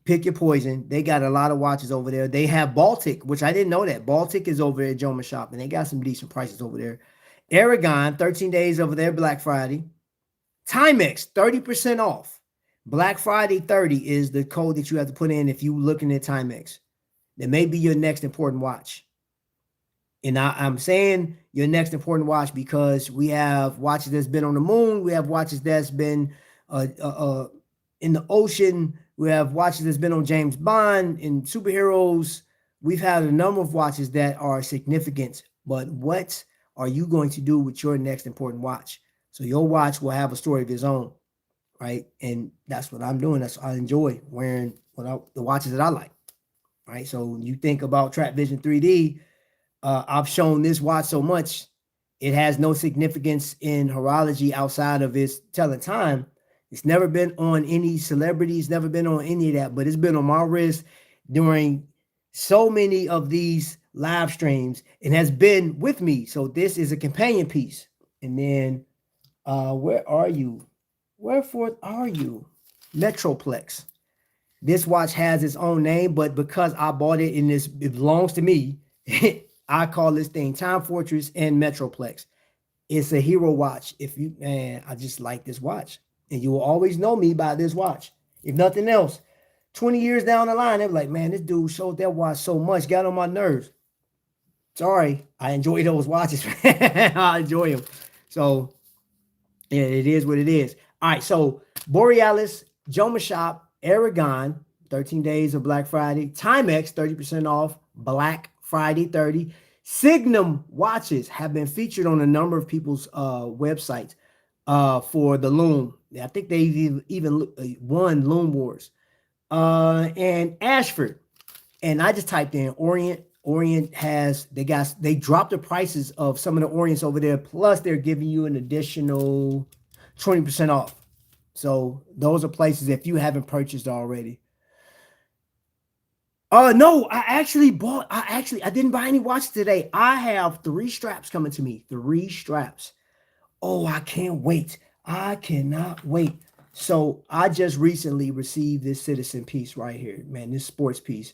pick your poison. They got a lot of watches over there. They have Baltic, which I didn't know that. Baltic is over at Joma Shop, and they got some decent prices over there. Aragon, 13 days over there, Black Friday. Timex, 30% off. Black Friday 30 is the code that you have to put in if you're looking at Timex. That may be your next important watch. And I'm saying your next important watch because we have watches that's been on the moon. We have watches that's been in the ocean. We have watches that's been on James Bond and superheroes. We've had a number of watches that are significant. But what are you going to do with your next important watch? So your watch will have a story of its own, right? And that's what I'm doing. That's what I enjoy wearing the watches that I like, right? So when you think about Trapvision 3D, I've shown this watch so much, it has no significance in horology outside of its telling time. It's never been on any celebrities, never been on any of that, but it's been on my wrist during so many of these live streams and has been with me. So this is a companion piece. And then where are you? Wherefore are you? Metroplex. This watch has its own name, but because I bought it and it belongs to me, I call this thing Time Fortress and Metroplex. It's a hero watch. I just like this watch. And you will always know me by this watch. If nothing else, 20 years down the line, they're like, man, this dude showed that watch so much, got on my nerves. Sorry, I enjoy those watches. I enjoy them. So, yeah, it is what it is. All right, so Borealis, Joma Shop, Aragon, 13 days of Black Friday, Timex, 30% off, Black Friday 30. Signum watches have been featured on a number of people's websites for the Loom. I think they even won Loom Wars. And Ashford. And I just typed in Orient. Orient they dropped the prices of some of the Orients over there. Plus, they're giving you an additional 20% off. So those are places if you haven't purchased already. No, I didn't buy any watches today. I have 3 straps coming to me. 3 straps. Oh, I can't wait. I cannot wait. So I just recently received this Citizen piece right here, man, this sports piece.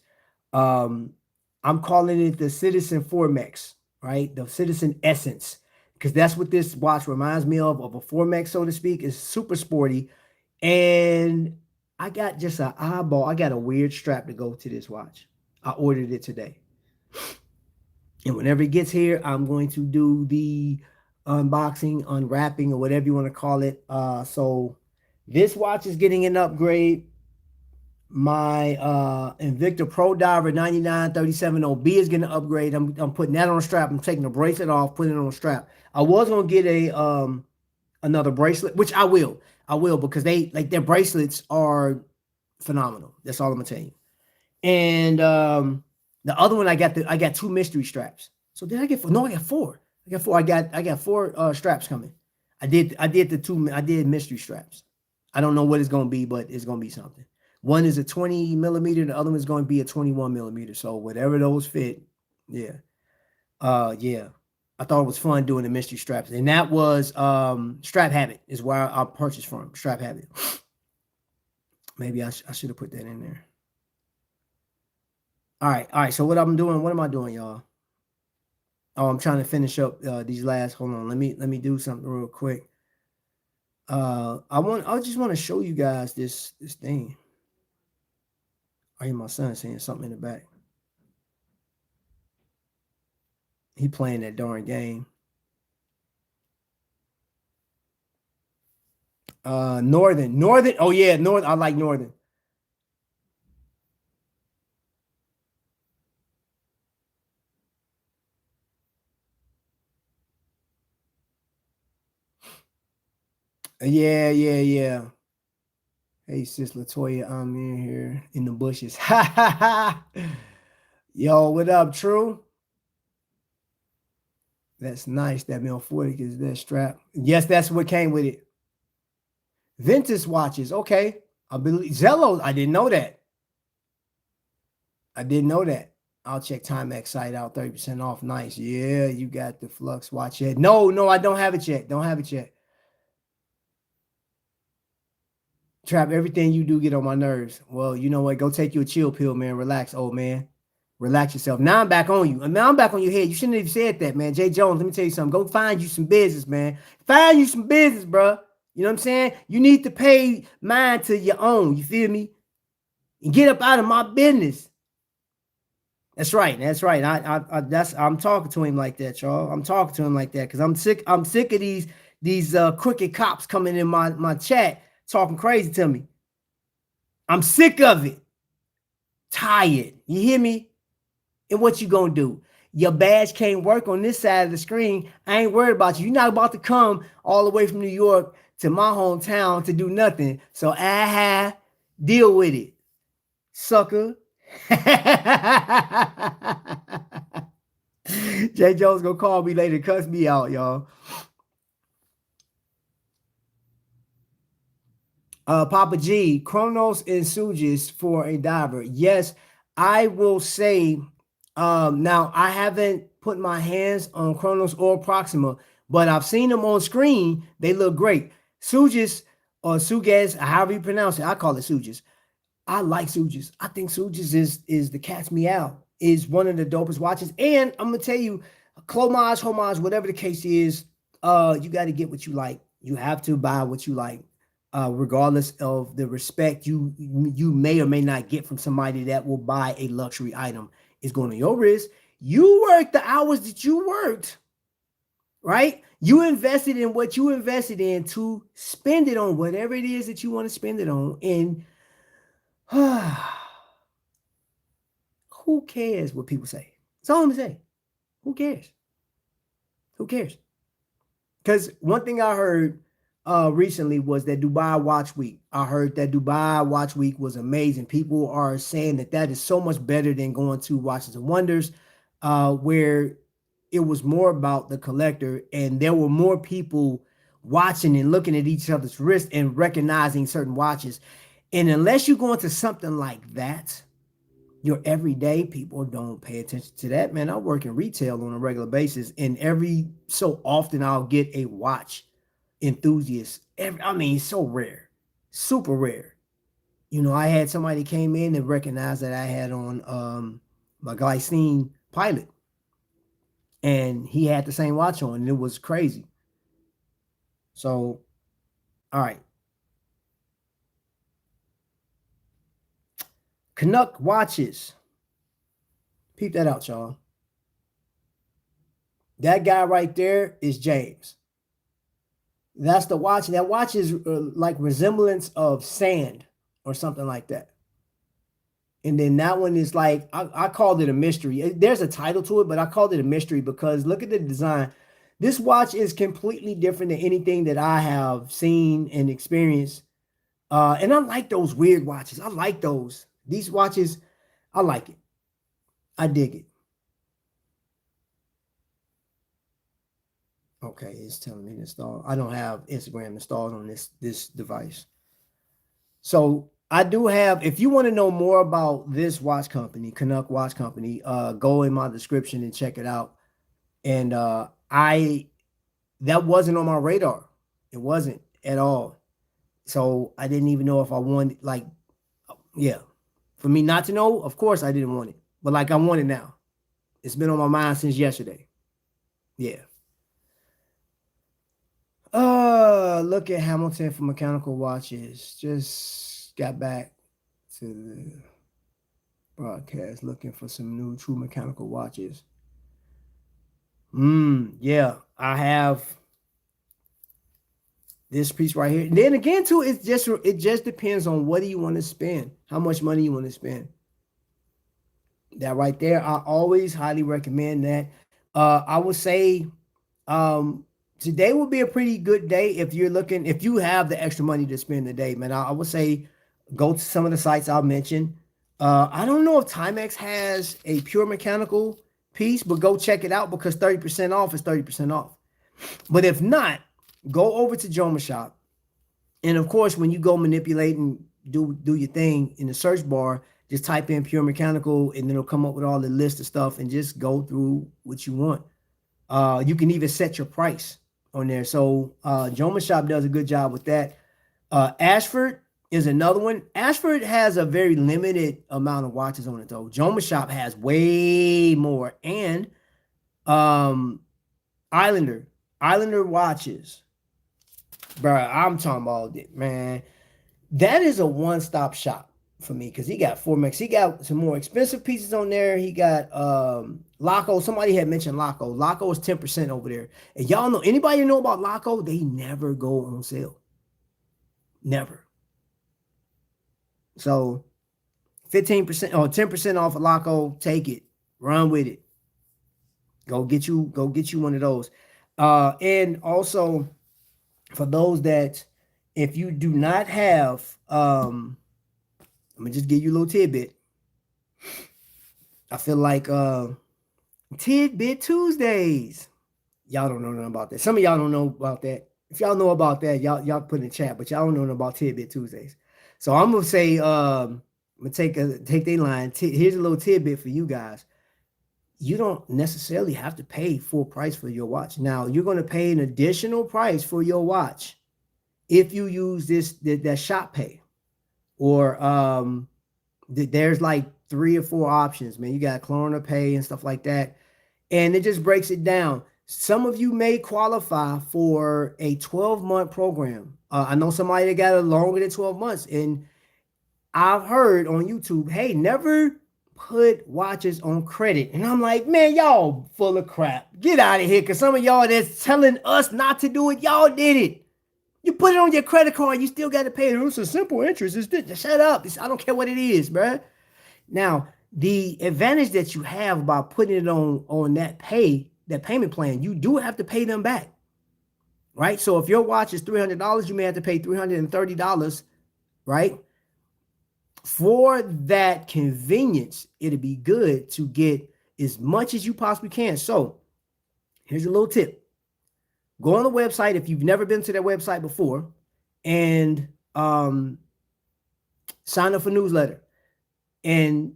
I'm calling it the Citizen Formex, right? The Citizen Essence, because that's what this watch reminds me of a Formex, so to speak. It's super sporty. And I got just an eyeball. I got a weird strap to go to this watch. I ordered it today. And whenever it gets here, I'm going to do the unboxing, unwrapping, or whatever you want to call it. So this watch is getting an upgrade. My Invicta Pro Diver 9937OB is getting an upgrade. I'm putting that on a strap. I'm taking the bracelet off, putting it on a strap. I was going to get another bracelet, which I will because their bracelets are phenomenal. That's all I'm gonna tell you. And the other one I got 2 mystery straps. So did I get 4? No, I got 4. I got 4 straps coming. I did mystery straps. I don't know what it's gonna be, but it's gonna be something. One is a 20 millimeter, the other one is gonna be a 21 millimeter. So whatever those fit, yeah. Yeah. I thought it was fun doing the mystery straps. And that was Strap Habit is where I purchased from. Strap Habit. Maybe I should have put that in there. All right. So what am I doing, y'all? Oh, I'm trying to finish up these last. Hold on. Let me do something real quick. I just want to show you guys this thing. I hear my son saying something in the back. He playing that darn game. Northern. Oh yeah, Northern. I like Northern. Yeah. Hey, sis Latoya, I'm in here in the bushes. Yo, what up, True? That's nice. That Melfortic is that strap. Yes, that's what came with it. Ventus watches. Okay. I believe Zello. I didn't know that. I'll check Timex site out. 30% off. Nice. Yeah, you got the Flux watch yet. No, I don't have it yet. Trap, everything you do get on my nerves. Well, you know what? Go take you a chill pill, man. Relax, old man. Relax yourself. Now I'm back on you. I'm back on your head. You shouldn't have said that, man. Jay Jones, let me tell you something. Go find you some business, man. Find you some business, bro. You know what I'm saying? You need to pay mine to your own. You feel me? And get up out of my business. That's right. That's right. I'm talking to him like that, y'all. I'm talking to him like that because I'm sick. I'm sick of these crooked cops coming in my chat talking crazy to me. I'm sick of it. Tired. You hear me? And what you gonna do? Your badge can't work on this side of the screen. I ain't worried about you. You're not about to come all the way from New York to my hometown to do nothing. So deal with it, sucker. Jay Jones gonna call me later, cuss me out, y'all. Papa G, Chronos and Sugis for a diver. Yes, I will say. Now I haven't put my hands on Chronos or Proxima, but I've seen them on screen. They look great. Sugis or Suges, however you pronounce it, I call it Sugis. I like Sugis. I think Sugis is the cat's meow. Is one of the dopest watches. And I'm gonna tell you, clomage, homage, whatever the case is, you got to get what you like. You have to buy what you like, regardless of the respect you may or may not get from somebody that will buy a luxury item. It's going on your wrist. You worked the hours that you worked, right? You invested in what you invested in to spend it on whatever it is that you want to spend it on. And who cares what people say? That's all I'm gonna say. Who cares? Who cares? Because one thing I heard recently was that Dubai Watch Week. I heard that Dubai Watch Week was amazing. People are saying that is so much better than going to Watches and Wonders, where it was more about the collector, and there were more people watching and looking at each other's wrists and recognizing certain watches. And unless you go into something like that, your everyday people don't pay attention to that, man. I work in retail on a regular basis, and every so often I'll get a watch enthusiast. So rare, super rare. You know, I had somebody came in and recognized that I had on my Glycine Pilot, and he had the same watch on, and it was crazy. So, all right. Canuck watches. Peep that out, y'all. That guy right there is James. That's the watch. That watch is like resemblance of sand or something like that. And then that one is like, I called it a mystery. There's a title to it, but I called it a mystery because look at the design. This watch is completely different than anything that I have seen and experienced. And I like those weird watches. I like those. These watches, I like it. I dig it. Okay, it's telling me to install. I don't have Instagram installed on this device. So I do have, if you want to know more about this watch company, Canuck Watch Company, go in my description and check it out. And that wasn't on my radar. It wasn't at all. So I didn't even know if I wanted, like, yeah. For me not to know, of course I didn't want it. But like I want it now. It's been on my mind since yesterday. Yeah. Look at Hamilton for mechanical watches. Just got back to the broadcast looking for some new true mechanical watches. Yeah, I have this piece right here. And then again, too, it just depends on what do you want to spend, how much money you want to spend. That right there, I always highly recommend that. I would say today would be a pretty good day if you have the extra money to spend today, man. I would say go to some of the sites I'll mention. I don't know if Timex has a pure mechanical piece, but go check it out because 30% off is 30% off. But if not, go over to Joma Shop. And of course, when you go manipulate and do your thing in the search bar, just type in pure mechanical and then it'll come up with all the list of stuff and just go through what you want. You can even set your price on there. So Joma Shop does a good job with that. Ashford is another one. Ashford has a very limited amount of watches on it though. Joma Shop has way more. And Islander watches. bro. I'm talking about it, man. That is a one-stop shop for me because he got Formex. He got some more expensive pieces on there. He got Laco. Somebody had mentioned Laco. Laco is 10% over there. And y'all know, anybody know about Laco? They never go on sale. Never. So 15% or 10% off of Laco, take it. Run with it. Go get you one of those. And also for those that, if you do not have, I'm gonna just give you a little tidbit. I feel like Tidbit Tuesdays. Y'all don't know nothing about that. Some of y'all don't know about that. If y'all know about that, y'all put in the chat, but y'all don't know nothing about Tidbit Tuesdays. So I'm gonna say, I'm gonna take their line. Here's a little tidbit for you guys. You don't necessarily have to pay full price for your watch. Now you're gonna pay an additional price for your watch if you use that shop pay, or there's like 3 or 4 options, man. You got Klarna Pay and stuff like that, and it just breaks it down. Some of you may qualify for a 12-month program. I know somebody that got it longer than 12 months, and I've heard on YouTube, hey, never put watches on credit. And I'm like, man, y'all full of crap. Get out of here, because some of y'all that's telling us not to do it, y'all did it. You put it on your credit card, you still got to pay it. It's a simple interest. Shut up. I don't care what it is, bruh. Now, the advantage that you have by putting it on that payment plan, you do have to pay them back, right? So if your watch is $300, you may have to pay $330, right? For that convenience, it'd be good to get as much as you possibly can. So here's a little tip. Go on the website if you've never been to that website before, and sign up for newsletter. And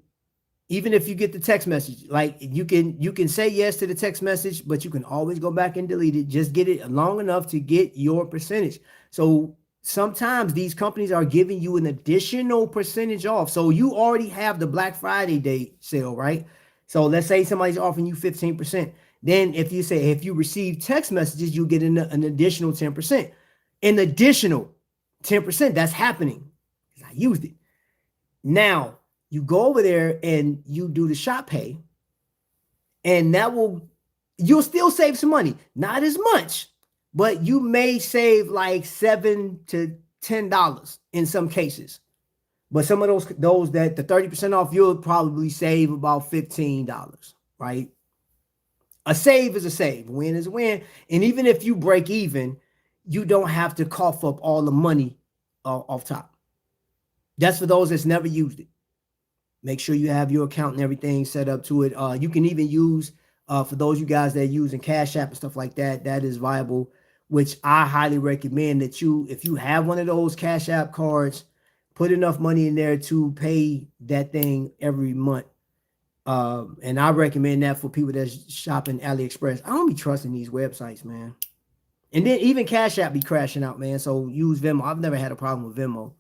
even if you get the text message, like you can say yes to the text message, but you can always go back and delete it. Just get it long enough to get your percentage. So sometimes these companies are giving you an additional percentage off. So you already have the Black Friday day sale, right? So let's say somebody's offering you 15%. Then if you receive text messages, you get an additional 10%. An additional 10%, that's happening. I used it. Now, you go over there and you do the shop pay, and you'll still save some money. Not as much, but you may save like $7 to $10 in some cases. But some of those that the 30% off, you'll probably save about $15, right? A save is a save. Win is a win. And even if you break even, you don't have to cough up all the money off top. That's for those that's never used it. Make sure you have your account and everything set up to it. You can even use, for those you guys that are using Cash App and stuff like that, that is viable, which I highly recommend that if you have one of those Cash App cards, put enough money in there to pay that thing every month. And I recommend that for people that's shopping AliExpress. I don't be trusting these websites, man. And then even Cash App be crashing out, man. So use Venmo. I've never had a problem with Venmo.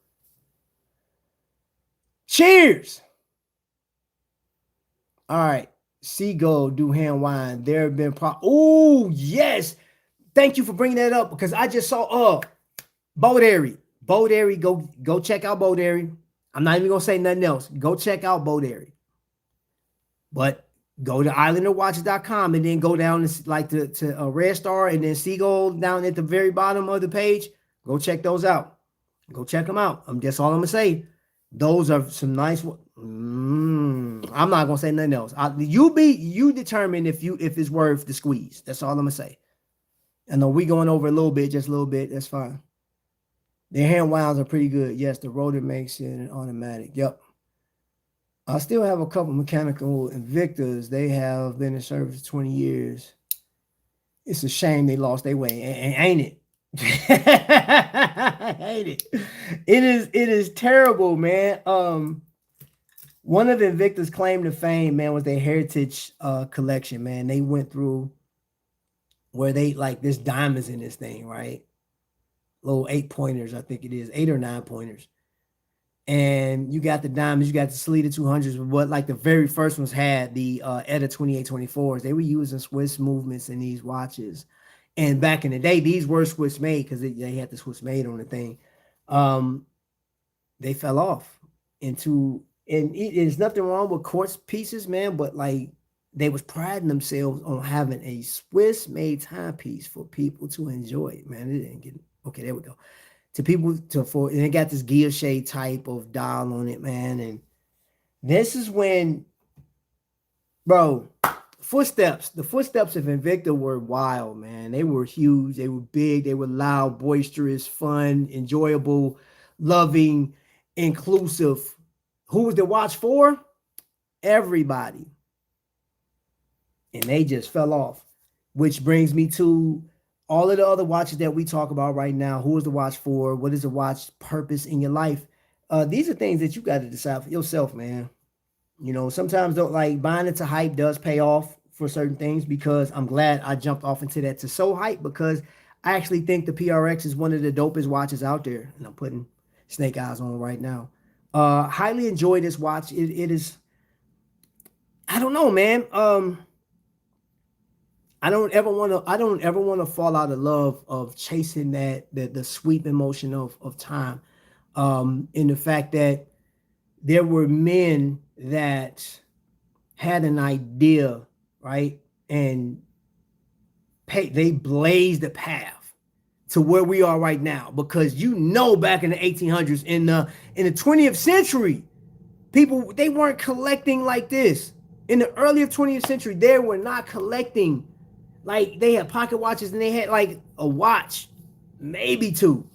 Cheers. All right. Seagull do hand wine. There have been oh, yes. Thank you for bringing that up, because I just saw Boat Airy, go check out Boat Airy. I'm not even gonna say nothing else. Go check out Boat Airy. But go to islanderwatches.com and then go down to Red Star and then Seagull down at the very bottom of the page. Go check those out. Go check them out. That's all I'm gonna say. Those are some nice. I'm not gonna say nothing else. You determine if it's worth the squeeze. That's all I'm gonna say. I know we going over a little bit, just a little bit. That's fine. Their hand wounds are pretty good. Yes, the rotor makes it an automatic. Yep. I still have a couple mechanical Invictas. They have been in service 20 years. It's a shame they lost their way, ain't it? Ain't it? It is terrible, man. One of Invicta's claim to fame, man, was their heritage collection, man. They went through where they there's diamonds in this thing, right? Little 8-pointers, I think it is, 8 or 9 pointers. And you got the diamonds, you got the Salida 200s, but the very first ones had the ETA 2824s. They were using Swiss movements in these watches. And back in the day, these were Swiss made because they had the Swiss made on the thing. They fell off into, and there's nothing wrong with quartz pieces, man, but like they was priding themselves on having a Swiss made timepiece for people to enjoy. Man, it didn't get okay. There we go. To people and it got this gear shade type of dial on it, man. And this is when, bro, the footsteps of Invicta were wild, man. They were huge, they were big, they were loud, boisterous, fun, enjoyable, loving, inclusive. Who was the watch for? Everybody. And they just fell off, which brings me to all of the other watches that we talk about right now. Who is the watch for? What is the watch purpose in your life? These are things that you got to decide for yourself, man. You know, sometimes don't like buying into hype does pay off for certain things, because I'm glad I jumped off into that to so hype, because I actually think the PRX is one of the dopest watches out there. And I'm putting snake eyes on right now. Highly enjoy this watch. It is, I don't know, man. I don't ever want to fall out of love of chasing the sweeping motion of time. In the fact that there were men that had an idea, right? And they blazed the path to where we are right now. Because back in the 1800s, in the 20th century, people, they weren't collecting like this. In the earlier 20th century, they were not collecting. Like, they had pocket watches and they had like a watch, maybe two.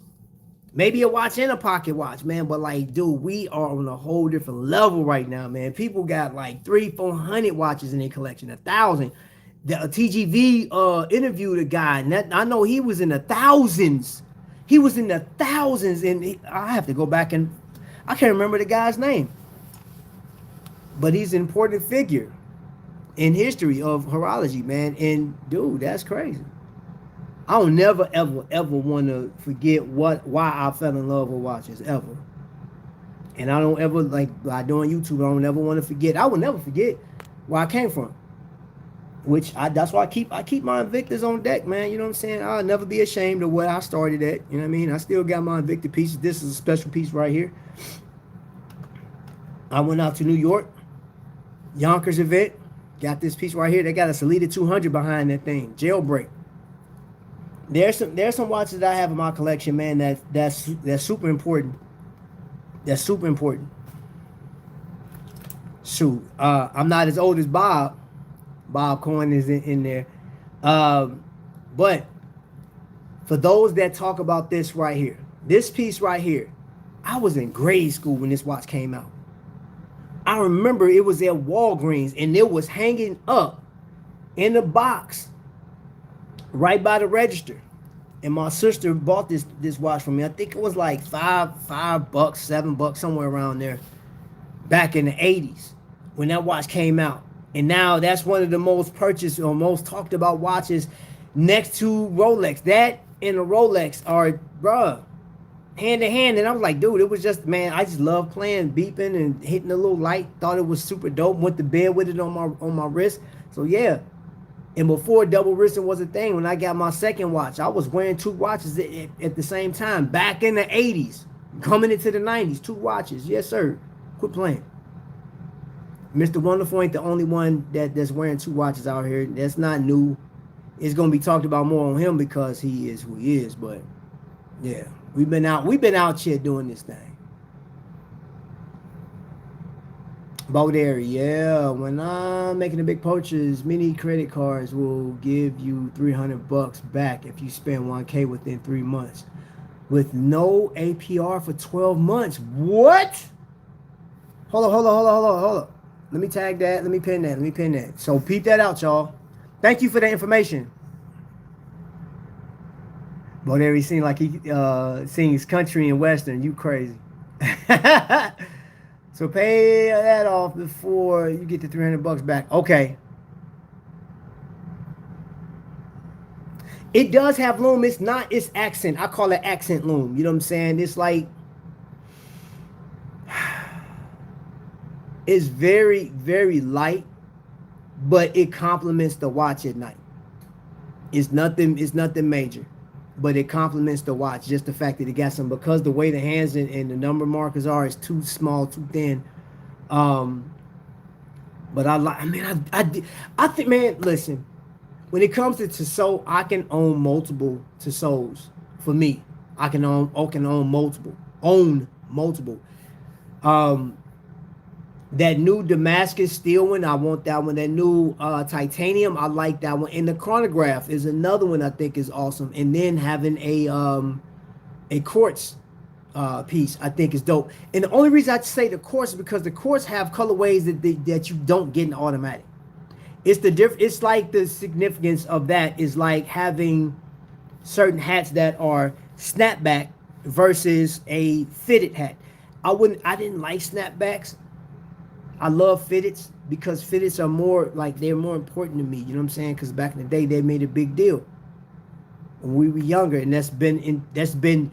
Maybe a watch and a pocket watch, man. But like, dude, we are on a whole different level right now, man. People got like 300-400 watches in their collection, 1,000. The TGV interviewed a guy, and I know he was in the thousands. He was in the thousands, and I have to go back and I can't remember the guy's name. But he's an important figure in history of horology, man. And dude, that's crazy. I don't never ever want to forget why I fell in love with watches, ever. And I don't ever, like by doing YouTube, I don't ever want to forget. I will never forget where I came from. That's why I keep my Invictas on deck, man. You know what I'm saying? I'll never be ashamed of where I started at. You know what I mean? I still got my Invicta pieces. This is a special piece right here. I went out to New York, Yonkers event, got this piece right here. They got a Salida 200 behind that thing, jailbreak. There's some watches that I have in my collection, man. That's super important. That's super important. Shoot, I'm not as old as Bob. Bob Cohen is in there, but for those that talk about this right here, this piece right here, I was in grade school when this watch came out. I remember it was at Walgreens and it was hanging up in a box right by the register. And my sister bought this watch for me. I think it was like $5, $7, somewhere around there, back in the 80s when that watch came out. And now that's one of the most purchased or most talked about watches next to Rolex. That and the Rolex are, bruh, hand in hand. And I was like, dude, it was just, man, I just love playing, beeping and hitting a little light. Thought it was super dope. Went to bed with it on my wrist. So yeah. And before double wristing was a thing, when I got my second watch, I was wearing two watches at the same time. Back in the 80s, coming into the 90s, two watches. Yes, sir. Quit playing. Mr. Wonderful ain't the only one that's wearing two watches out here. That's not new. It's gonna be talked about more on him because he is who he is. But yeah, we've been out here doing this thing. Baudry, yeah. When I'm making a big purchase, many credit cards will give you $300 back if you spend 1K within 3 months, with no APR for 12 months. What? Hold on. Let me tag that. Let me pin that. So peep that out, y'all. Thank you for the information. Baudry seemed like he sings country and western. You crazy. So pay that off before you get the $300 back. Okay. It does have loom. It's not its accent. I call it accent loom. You know what I'm saying? It's like, it's very, very light, but it complements the watch at night. It's nothing major, but it complements the watch. Just the fact that it got some, because the way the hands and the number markers are, is too small, too thin. Um, but I like. I mean, I think, man. Listen, when it comes to Tissot, I can own multiple Tissots. For me, I can own multiple. Um, that new Damascus steel one, I want that one. That new titanium, I like that one. And the chronograph is another one I think is awesome. And then having a quartz piece, I think is dope. And the only reason I say the quartz is because the quartz have colorways that you don't get in automatic. It's the it's like the significance of that is like having certain hats that are snapback versus a fitted hat. I didn't like snapbacks. I love fitteds because fitteds are more like, they're more important to me. You know what I'm saying? Because back in the day, they made a big deal when we were younger, and that's been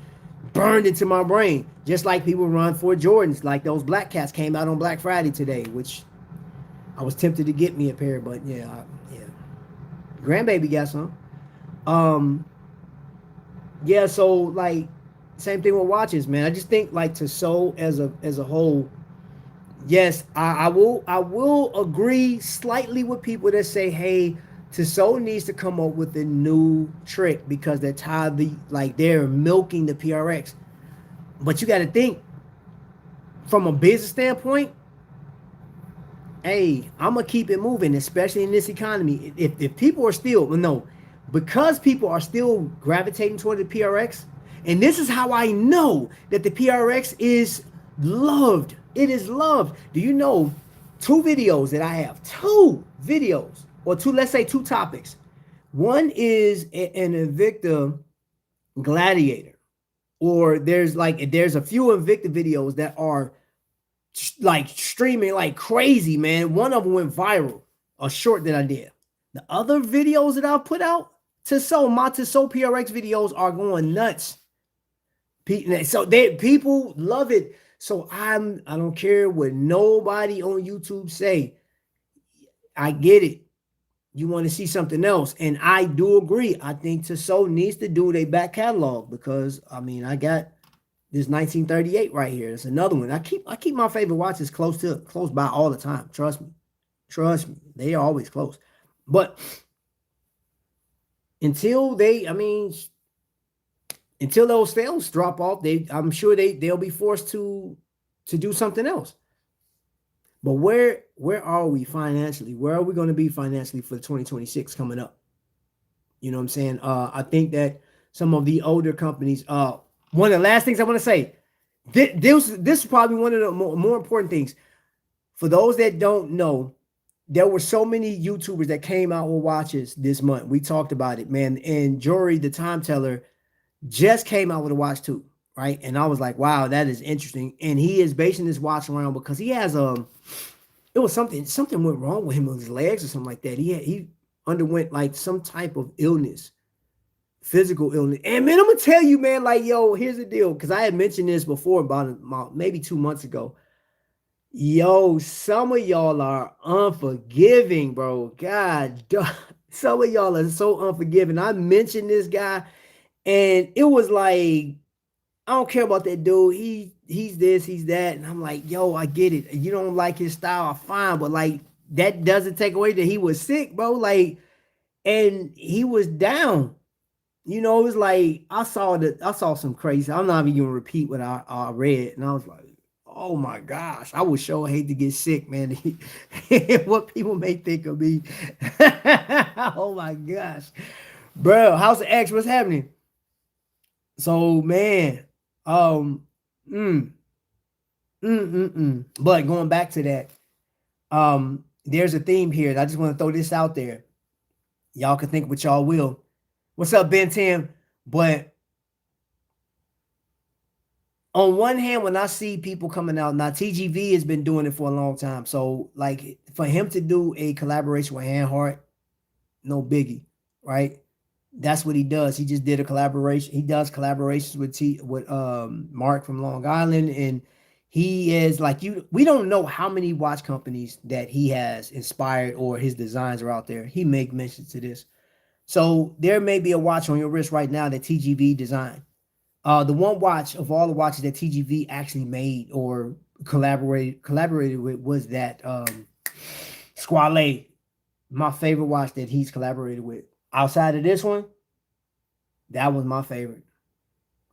burned into my brain. Just like people run for Jordans, like those Black Cats came out on Black Friday today, which I was tempted to get me a pair, but yeah, grandbaby got some. Um, yeah, so like same thing with watches, man. I just think like Tissot as a whole. Yes, I will agree slightly with people that say, hey, Tissot needs to come up with a new trick because they're tired like they're milking the PRX. But you got to think from a business standpoint. Hey, I'm gonna keep it moving, especially in this economy. If people are still, no, because people are still gravitating toward the PRX, and this is how I know that the PRX is loved. It is loved. Do you know two videos that I have? Two videos, or two, let's say two topics. One is an Invicta Gladiator, or there's a few Invicta videos that are like streaming like crazy, man. One of them went viral, a short that I did. The other videos that I've put out, my Tissot PRX videos are going nuts. So people love it. So I don't care what nobody on YouTube say. I get it. You want to see something else, and I do agree. I think Tissot needs to do their back catalog, because I mean, I got this 1938 right here. It's another one. I keep my favorite watches close by all the time. Trust me, they are always close. But until until those sales drop off, I'm sure they'll be forced to do something else. But where are we financially? Where are we going to be financially for 2026 coming up? You know what I'm saying? I think that some of the older companies. One of the last things I want to say. This is probably one of the more important things. For those that don't know, there were so many YouTubers that came out with watches this month. We talked about it, man. And Jory, the time teller, just came out with a watch too, right? And I was like, wow, that is interesting. And he is basing this watch around because he has it was something went wrong with him with his legs or something like that. He underwent like some type of illness, physical illness. And man, I'm gonna tell you, man, like, yo, here's the deal, because I had mentioned this before about maybe 2 months ago. Yo, some of y'all are unforgiving, bro. God, some of y'all are so unforgiving. I mentioned this guy, and it was like, I don't care about that dude. He's this, he's that. And I'm like, yo, I get it. You don't like his style, fine. But like, that doesn't take away that he was sick, bro. Like, and he was down. You know, it was like, I saw some crazy. I'm not even gonna repeat what I read. And I was like, oh my gosh, I would sure hate to get sick, man. What people may think of me. Oh my gosh. Bro, House of X, what's happening? So man, but going back to that, there's a theme here. I just want to throw this out there. Y'all can think what y'all will. What's up, Ben Tim? But on one hand, when I see people coming out now, TGV has been doing it for a long time. So like for him to do a collaboration with Handheart, no biggie, right? That's what he does. He just did a collaboration. He does collaborations with Mark from Long Island, and he is like, we don't know how many watch companies that he has inspired or his designs are out there. He make mention to this. So there may be a watch on your wrist right now that TGV designed. The one watch of all the watches that TGV actually made or collaborated with was that Squale, my favorite watch that he's collaborated with. Outside of this one, that was my favorite.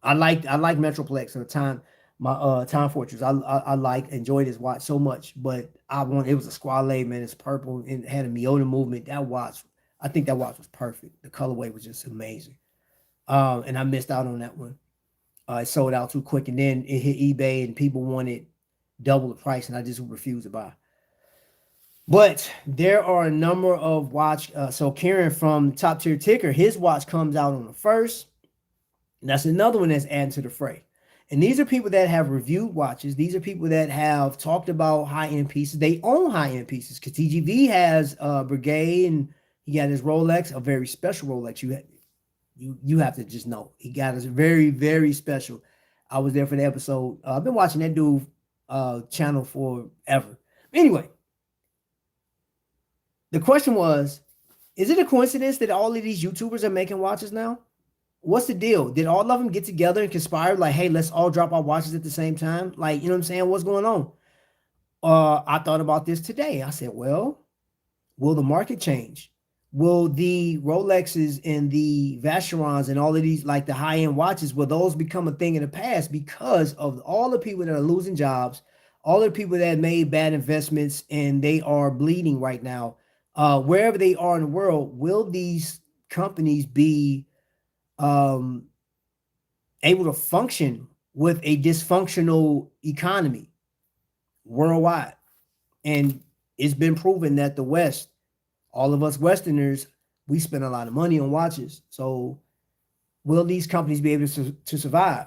I like Metroplex or Time Fortress. I like enjoyed his watch so much, but it was a Squale, man. It's purple and it had a Miota movement. That watch, I think that watch was perfect. The colorway was just amazing. And I missed out on that one. It sold out too quick, and then it hit eBay, and people wanted double the price, and I just refused to buy. But there are a number of watch. So Kieran from Top Tier Ticker, his watch comes out on the 1st. And that's another one that's adding to the fray. And these are people that have reviewed watches. These are people that have talked about high-end pieces. They own high-end pieces because TGV has Brigade, and he got his Rolex, a very special Rolex. You have to just know he got us very, very special. I was there for the episode. I've been watching that dude channel forever. Anyway, the question was, is it a coincidence that all of these YouTubers are making watches now? What's the deal? Did all of them get together and conspire like, hey, let's all drop our watches at the same time? Like, you know what I'm saying? What's going on? I thought about this today. I said, well, will the market change? Will the Rolexes and the Vacherons and all of these, like the high-end watches, will those become a thing in the past because of all the people that are losing jobs, all the people that made bad investments and they are bleeding right now? Wherever they are in the world, will these companies be able to function with a dysfunctional economy worldwide? And it's been proven that the West, all of us Westerners, we spend a lot of money on watches. So will these companies be able to survive?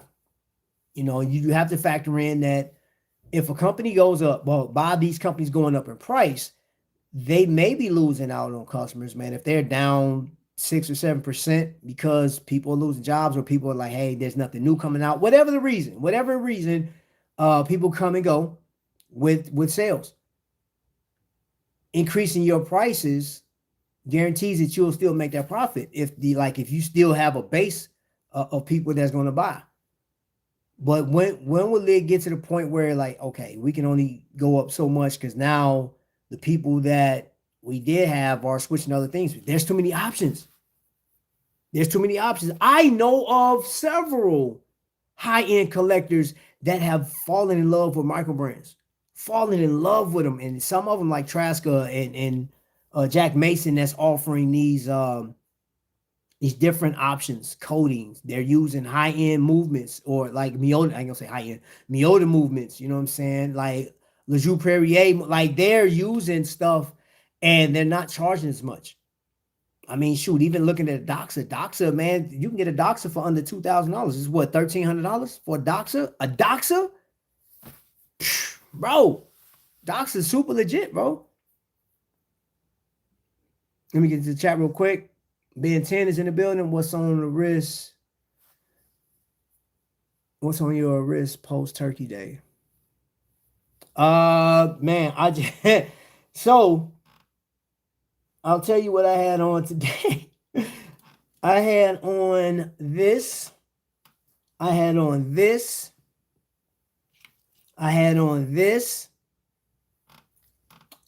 You know, you have to factor in that if a company goes up, well, by these companies going up in price, they may be losing out on customers, man. If they're down 6 or 7% because people are losing jobs, or people are like, hey, there's nothing new coming out, whatever the reason, people come and go with sales. Increasing your prices guarantees that you'll still make that profit if you still have a base of people that's going to buy. But when will it get to the point where, like, okay, we can only go up so much because now the people that we did have are switching to other things? There's too many options. I know of several high-end collectors that have fallen in love with microbrands, and some of them, like Traska and Jack Mason, that's offering these different options, coatings. They're using high-end movements, or like Miota. I ain't gonna say high-end Miota movements. You know what I'm saying? Like Le Joux Perrier, like they're using stuff, and they're not charging as much. I mean, shoot, even looking at a Doxa, man, you can get a Doxa for under $2,000. It's what, $1,300 for a Doxa? A Doxa? Bro, Doxa's super legit, bro. Let me get to the chat real quick. Ben 10 is in the building. What's on the wrist? What's on your wrist post Turkey Day? Man, I just so I'll tell you what I had on today. I had on this. I had on this.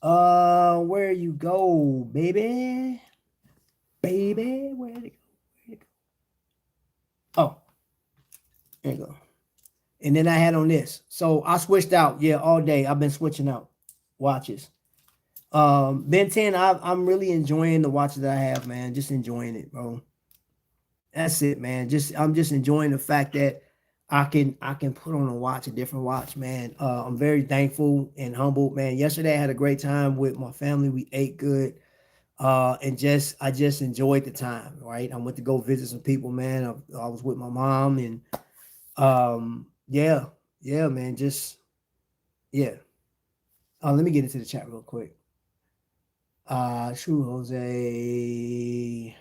Where you go, baby? Where'd it go? Oh, there you go. And then I had on this. So I switched out. Yeah, all day. I've been switching out watches. Ben 10, I'm really enjoying the watches that I have, man. Just enjoying it, bro. That's it, man. I'm just enjoying the fact that I can put on a different watch, man. I'm very thankful and humbled, man. Yesterday I had a great time with my family. We ate good. And I just enjoyed the time, right? I went to go visit some people, man. I was with my mom, and yeah, man, yeah. Let me get into the chat real quick. True Jose.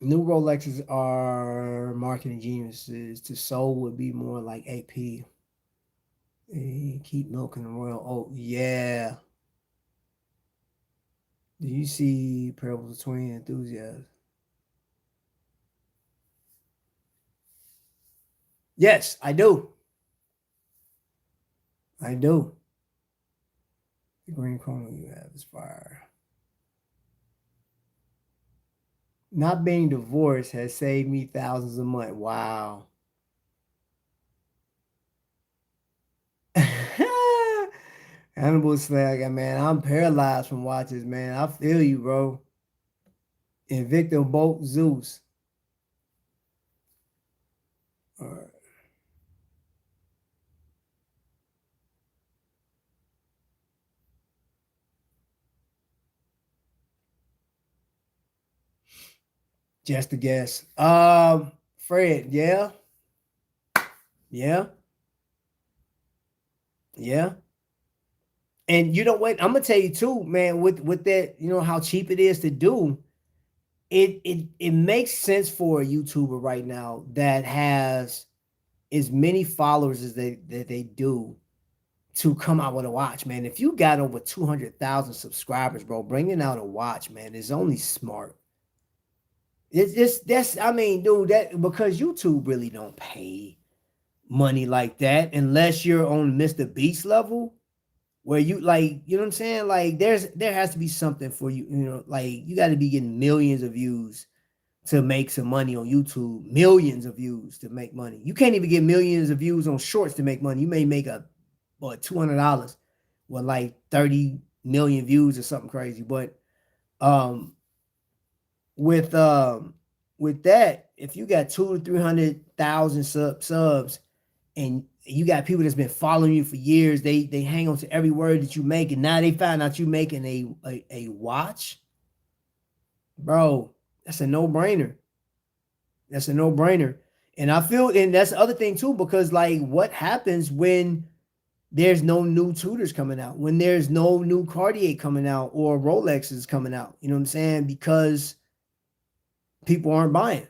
New Rolexes are marketing geniuses. To soul would be more like AP. Keep milking the royal. Oh, yeah. Do you see Parables of Twin Enthusiasm? Yes, I do. I do. The green chrono you have is fire. Not being divorced has saved me thousands a month. Wow. Hannibal Slag, man, I'm paralyzed from watches, man. I feel you, bro. Invicta Bolt Zeus. All right. Just a guess. Fred, yeah, yeah, yeah. And you know what? I'm gonna tell you too, man. With that, you know how cheap it is to do. It makes sense for a YouTuber right now that has as many followers as they do to come out with a watch, man. If you got over 200,000 subscribers, bro, bringing out a watch, man, is only smart. It's that's I mean, dude, that because YouTube really don't pay money like that unless you're on Mr. Beast level where you like, you know what I'm saying? Like there has to be something for you, you know, like you got to be getting millions of views to make some money on YouTube, millions of views to make money. You can't even get millions of views on shorts to make money. You may make a what $200 with like 30 million views or something crazy. But um with with that, if you got 200 to 300,000 subs and you got people that's been following you for years, they hang on to every word that you make, and now they find out you making a watch, bro. That's a no-brainer. That's a no-brainer. And I feel, and that's the other thing too, because like what happens when there's no new Tudors coming out, when there's no new Cartier coming out or Rolexes coming out, you know what I'm saying? Because people aren't buying.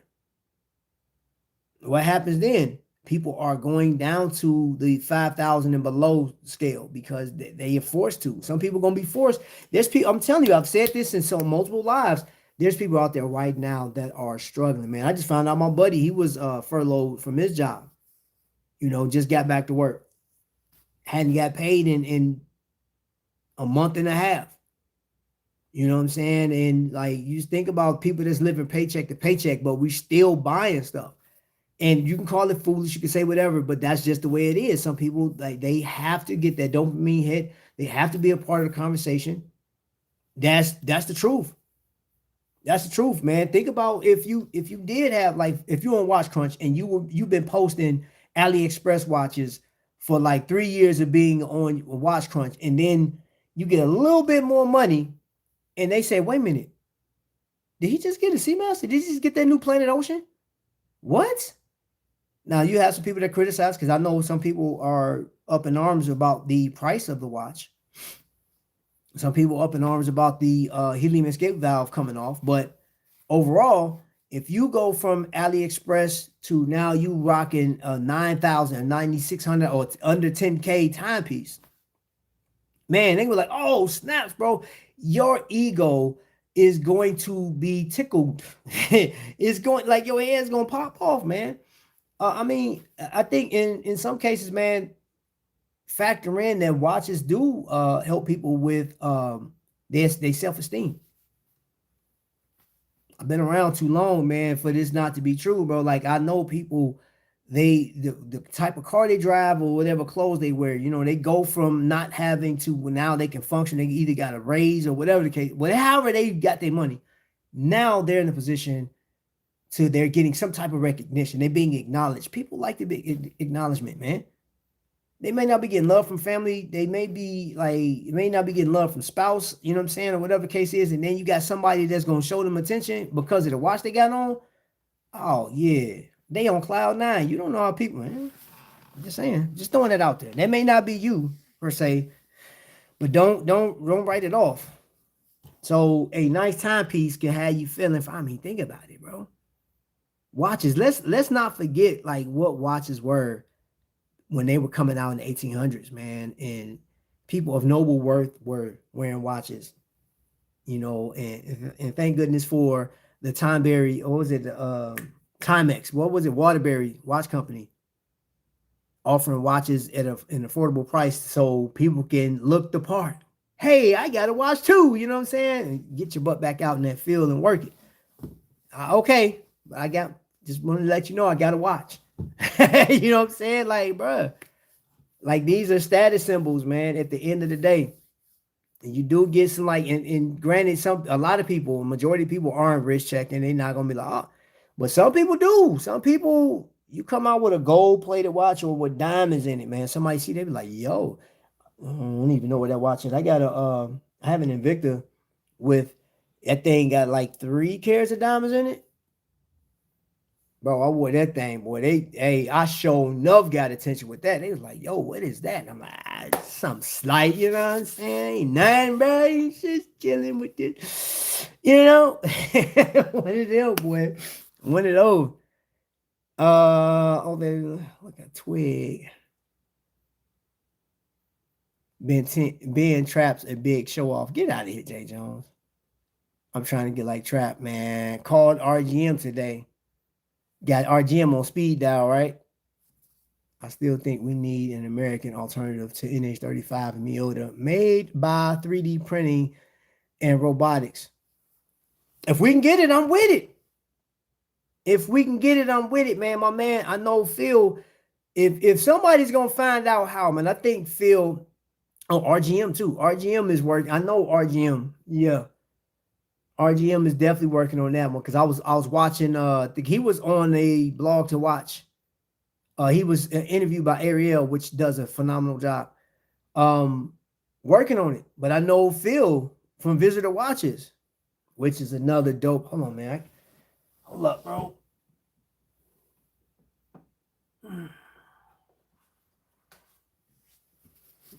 What happens then? People are going down to the 5,000 and below scale because they are forced to. Some people are going to be forced. There's people, I'm telling you, I've said this in so multiple lives. There's people out there right now that are struggling, man. I just found out my buddy, he was furloughed from his job, you know, just got back to work. Hadn't got paid in a month and a half. You know what I'm saying? And like you just think about people that's living paycheck to paycheck, but we still buying stuff. And you can call it foolish, you can say whatever, but that's just the way it is. Some people like they have to get that dopamine hit. They have to be a part of the conversation. That's the truth. That's the truth, man. Think about if you did have like if you're on Watch Crunch and you've been posting AliExpress watches for like 3 years of being on Watch Crunch, and then you get a little bit more money, and they say, "Wait a minute, did he just get a Seamaster? Did he just get that new Planet Ocean? What?" Now you have some people that criticize because I know some people are up in arms about the price of the watch. Some people up in arms about the helium escape valve coming off, but overall, if you go from AliExpress to now you rocking a 9,000, 9,600 or under 10K timepiece, man, they were like, "Oh snaps, bro! Your ego is going to be tickled. It's going like your head's gonna pop off, man." I mean, I think in some cases, man, factor in that watches do help people with their self-esteem. I've been around too long, man, for this not to be true, bro. Like I know people, the type of car they drive or whatever clothes they wear, you know, they go from not having to now they can function. They either got a raise or whatever the case, whatever they got their money. Now they're in a position to they're getting some type of recognition. They're being acknowledged. People like the big acknowledgement, man. They may not be getting love from family. They may be like, it may not be getting love from spouse, you know what I'm saying, or whatever the case is. And then you got somebody that's going to show them attention because of the watch they got on. Oh, yeah. They on cloud nine. You don't know how people, man. I'm just saying, just throwing it out there. That may not be you per se, but don't write it off. So a nice timepiece can have you feeling. I mean, think about it, bro. Watches. Let's not forget like what watches were when they were coming out in the 1800s, man, and people of noble worth were wearing watches. you know, and thank goodness for the Timeberry, or was it the Timex? What was it? Waterbury Watch Company offering watches at an affordable price so people can look the part. Hey, I got a watch too, you know what I'm saying? And get your butt back out in that field and work it. Okay, I got, just wanted to let you know I got a watch. You know what I'm saying? Like, bruh, like these are status symbols, man, at the end of the day. And you do get some like, and granted, a lot of people, majority of people aren't wrist checked and they're not gonna be like, oh, but some people do. Some people, you come out with a gold plated watch or with diamonds in it, man. Somebody see, they be like, yo, I don't even know what that watch is. I got I have an Invicta with, that thing got like 3 carats of diamonds in it. Bro, I wore that thing, boy. I sure enough got attention with that. They was like, yo, what is that? And I'm like, something slight, you know what I'm saying? Ain't nothing, bro. You just chilling with this, you know? One of them, boy. One of those. Oh, they look at twig. Ben Traps a big show off. Get out of here, Jay Jones. I'm trying to get like Trap, man. Called RGM today. Got RGM on speed dial, right? I still think we need an American alternative to NH35 and Miyota, made by 3D printing and robotics. If we can get it, I'm with it. If we can get it, I'm with it, man. My man, I know Phil. If somebody's gonna find out how, man, I think Phil. Oh, RGM too. RGM is working. I know RGM. Yeah. RGM is definitely working on that one, because I was watching, he was on a blog to watch. He was interviewed by Ariel, which does a phenomenal job. Working on it. But I know Phil from Visitor Watches, which is another dope. Hold on, man. Hold up, bro.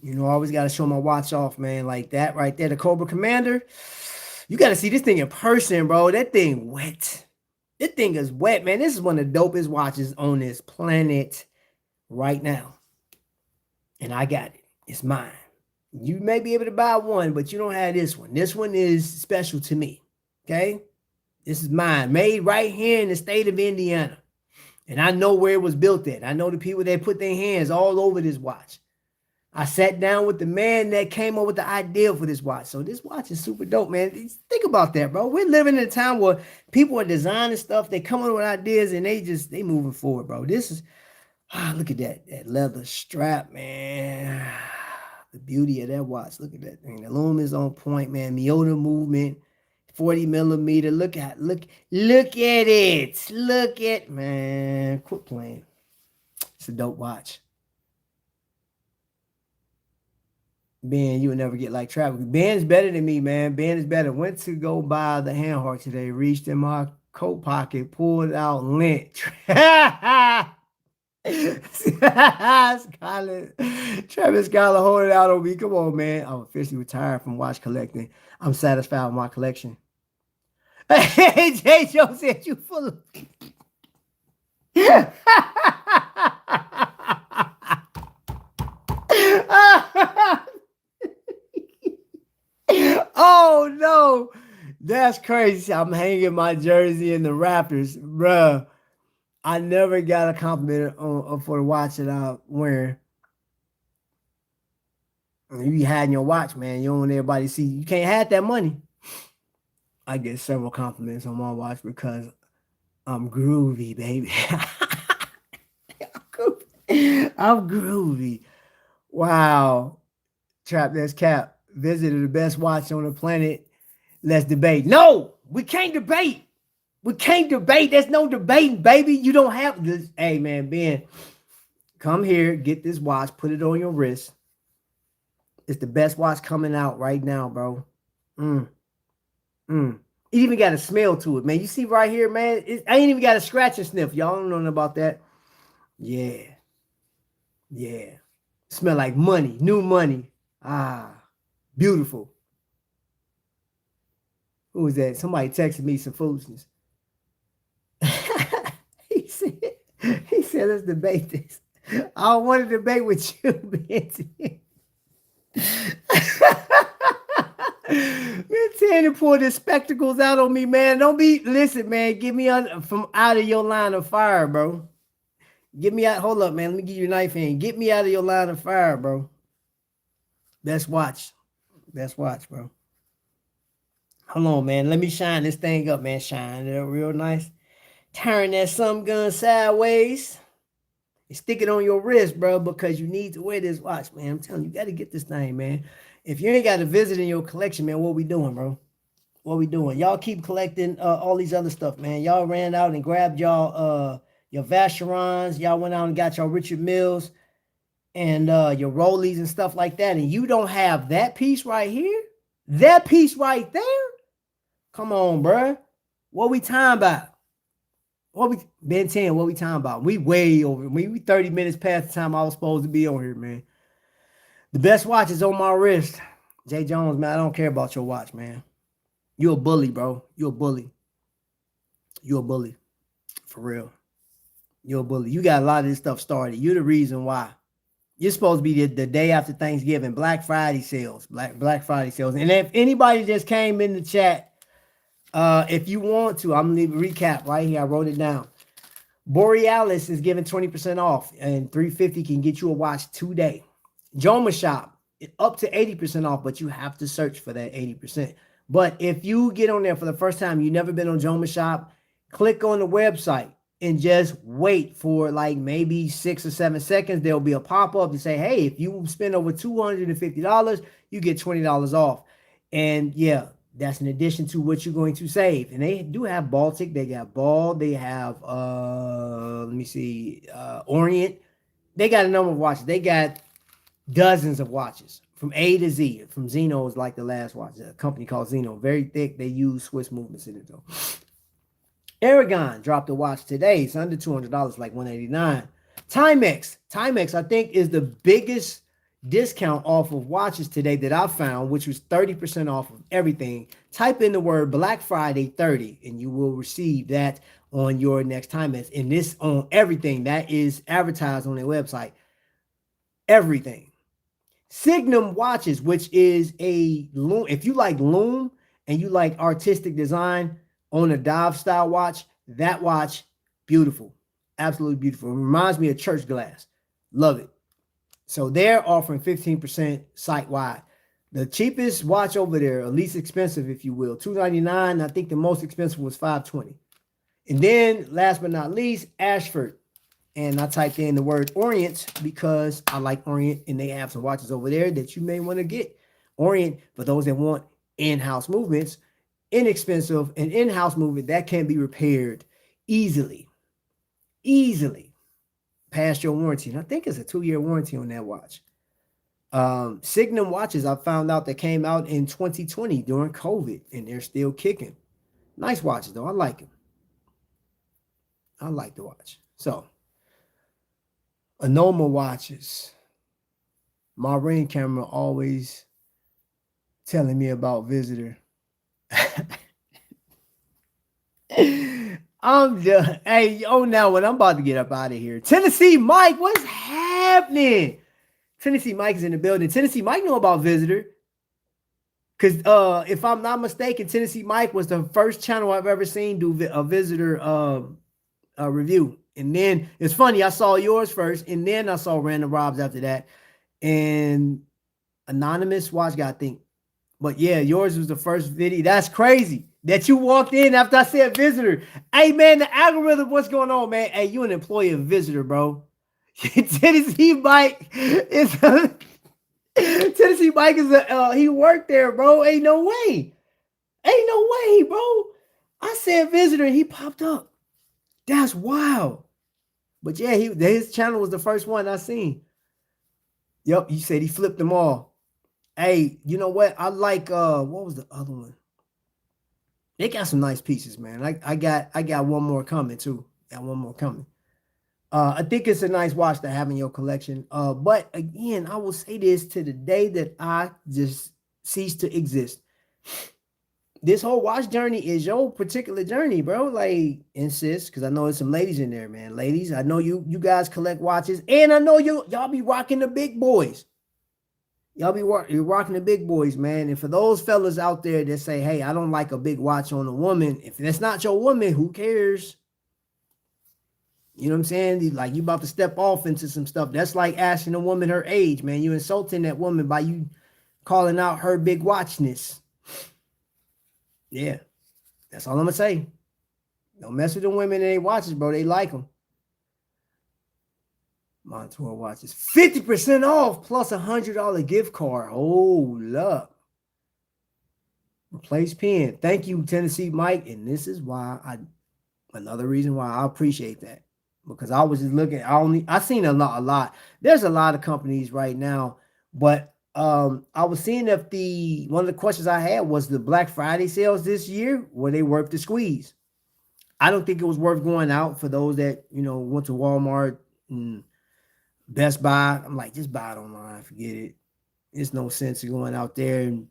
You know, I always got to show my watch off, man. Like that right there, the Cobra Commander. You got to see this thing in person, bro. That thing wet. This thing is wet, man. This is one of the dopest watches on this planet right now. And I got it. It's mine. You may be able to buy one, but you don't have this one. This one is special to me. Okay? This is mine. Made right here in the state of Indiana. And I know where it was built at. I know the people that put their hands all over this watch. I sat down with the man that came up with the idea for this watch. So this watch is super dope, man. Think about that, bro. We're living in a time where people are designing stuff. They come up with ideas and they moving forward, bro. This is, look at that leather strap, man. The beauty of that watch. Look at that thing. The lumen is on point, man. Miyota movement, 40 millimeter. Look at it. Look at, man. Quit playing. It's a dope watch. Ben, you would never get like Trap. Ben is better than me, man. Ben is better. Went to go buy the handheart today. Reached in my coat pocket, pulled out lint. Travis Scholar holding out on me. Come on, man. I'm officially retired from watch collecting. I'm satisfied with my collection. Hey, Jay Joe said you full of. Oh no, that's crazy. I'm hanging my jersey in the Raptors, bruh. I never got a compliment for the watch that I'm wearing. You be hiding your watch, man. You don't want everybody to see. You can't have that money. I get several compliments on my watch because I'm groovy, baby. I'm groovy. Wow. Trap, that's cap. Visited the best watch on the planet. Let's debate. No, we can't debate. We can't debate. There's no debating, baby. You don't have this. Hey, man, Ben, come here, get this watch, put it on your wrist. It's the best watch coming out right now, bro. It even got a smell to it, man. You see right here, man. I ain't even got a scratch and sniff. Y'all don't know nothing about that. Yeah. Yeah. Smell like money, new money. Beautiful. Who was that? Somebody texted me some foolishness. he said, let's debate this. I don't want to debate with you, Benji. Man, Tanner pulled his spectacles out on me, man. Don't be, listen, man. Get me from out of your line of fire, bro. Get me out. Hold up, man. Let me give you a knife hand. Get me out of your line of fire, bro. Best watch. Best watch, bro. Hold on, man. Let me shine this thing up, man. Shine it up real nice. Turn that sun gun sideways. And stick it on your wrist, bro, because you need to wear this watch, man. I'm telling you, you got to get this thing, man. If you ain't got a visit in your collection, man, what we doing, bro? What we doing? Y'all keep collecting all these other stuff, man. Y'all ran out and grabbed y'all your Vacherons. Y'all went out and got your Richard Milles and your Rollies and stuff like that. And you don't have that piece right here? That piece right there? Come on, bro. What we talking about? What we Ben 10, what we talking about? We way over. We 30 minutes past the time I was supposed to be on here, man. The best watch is on my wrist. Jay Jones, man, I don't care about your watch, man. You a bully, bro. You a bully. You a bully. For real. You're a bully. You got a lot of this stuff started. You're the reason why. You're supposed to be the day after Thanksgiving. Black Friday sales. Black Friday sales. And if anybody just came in the chat, if you want to, I'm going to leave a recap right here. I wrote it down. Borealis is giving 20% off, and $350 can get you a watch today. Joma Shop, up to 80% off, but you have to search for that 80%. But if you get on there for the first time, you've never been on Joma Shop, click on the website and just wait for like maybe 6 or 7 seconds. There'll be a pop-up to say, hey, if you spend over $250, you get $20 off. And yeah, that's in addition to what you're going to save. And they do have Baltic. They got Ball. They have, let me see, Orient. They got a number of watches. They got dozens of watches from A to Z. From Zeno is like the last watch. A company called Zeno. Very thick. They use Swiss movements in it, though. Aragon dropped a watch today. It's under $200, like $189. Timex, I think, is the biggest discount off of watches today that I found, which was 30% off of everything. Type in the word Black Friday 30 and you will receive that on your next Timex. And this on everything that is advertised on their website. Everything. Signum watches, which is a loom. If you like loom and you like artistic design on a dive style watch, that watch, beautiful. Absolutely beautiful. It reminds me of church glass. Love it. So they're offering 15% site-wide. The cheapest watch over there, or least expensive, if you will, $299. I think the most expensive was $520. And then, last but not least, Ashford. And I typed in the word Orient because I like Orient, and they have some watches over there that you may want to get. Orient, for those that want in-house movements, inexpensive, and in-house movement that can be repaired easily. Past your warranty. And I think it's a 2-year warranty on that watch. Signum watches, I found out that came out in 2020 during COVID, and they're still kicking. Nice watches, though. I like them. I like the watch. So, Anoma watches. My Ring camera always telling me about Visitor. I'm done. Hey, now when I'm about to get up out of here. Tennessee Mike, what's happening? Tennessee Mike is in the building. Tennessee Mike know about Visitor. Because if I'm not mistaken, Tennessee Mike was the first channel I've ever seen do a Visitor review. And then it's funny, I saw yours first, and then I saw Random Rob's after that. And Anonymous watch guy, I think. But yeah, yours was the first video. That's crazy that you walked in after I said Visitor. Hey, man, the algorithm, what's going on, man? Hey, you an employee of Visitor, bro. Tennessee Mike is Tennessee Mike is he worked there, bro. Ain't no way, bro. I said Visitor, and he popped up. That's wild. But yeah, his channel was the first one I seen. Yep, you said he flipped them all. Hey, you know what? I like what was the other one? They got some nice pieces, man. I got one more coming too. Got one more coming. I think it's a nice watch to have in your collection. But again, I will say this to the day that I just cease to exist. This whole watch journey is your particular journey, bro. Like, insist, because I know there's some ladies in there, man. Ladies, I know you guys collect watches, and I know y'all be rocking the big boys. Y'all be you're rocking the big boys, man. And for those fellas out there that say, hey, I don't like a big watch on a woman, if that's not your woman, who cares? You know what I'm saying? Like, you about to step off into some stuff. That's like asking a woman her age, man. You insulting that woman by you calling out her big watchness. Yeah, that's all I'm gonna say. Don't mess with the women and they watches, bro. They like them. Montour watches 50% off plus $100 gift card. Hold up. Replace pen. Thank you, Tennessee Mike. And this is why another reason why I appreciate that. Because I was just looking, I seen a lot. There's a lot of companies right now, but I was seeing if one of the questions I had was the Black Friday sales this year, were they worth the squeeze? I don't think it was worth going out for those that, went to Walmart and Best Buy. I'm like, just buy it online, forget it. There's no sense of going out there and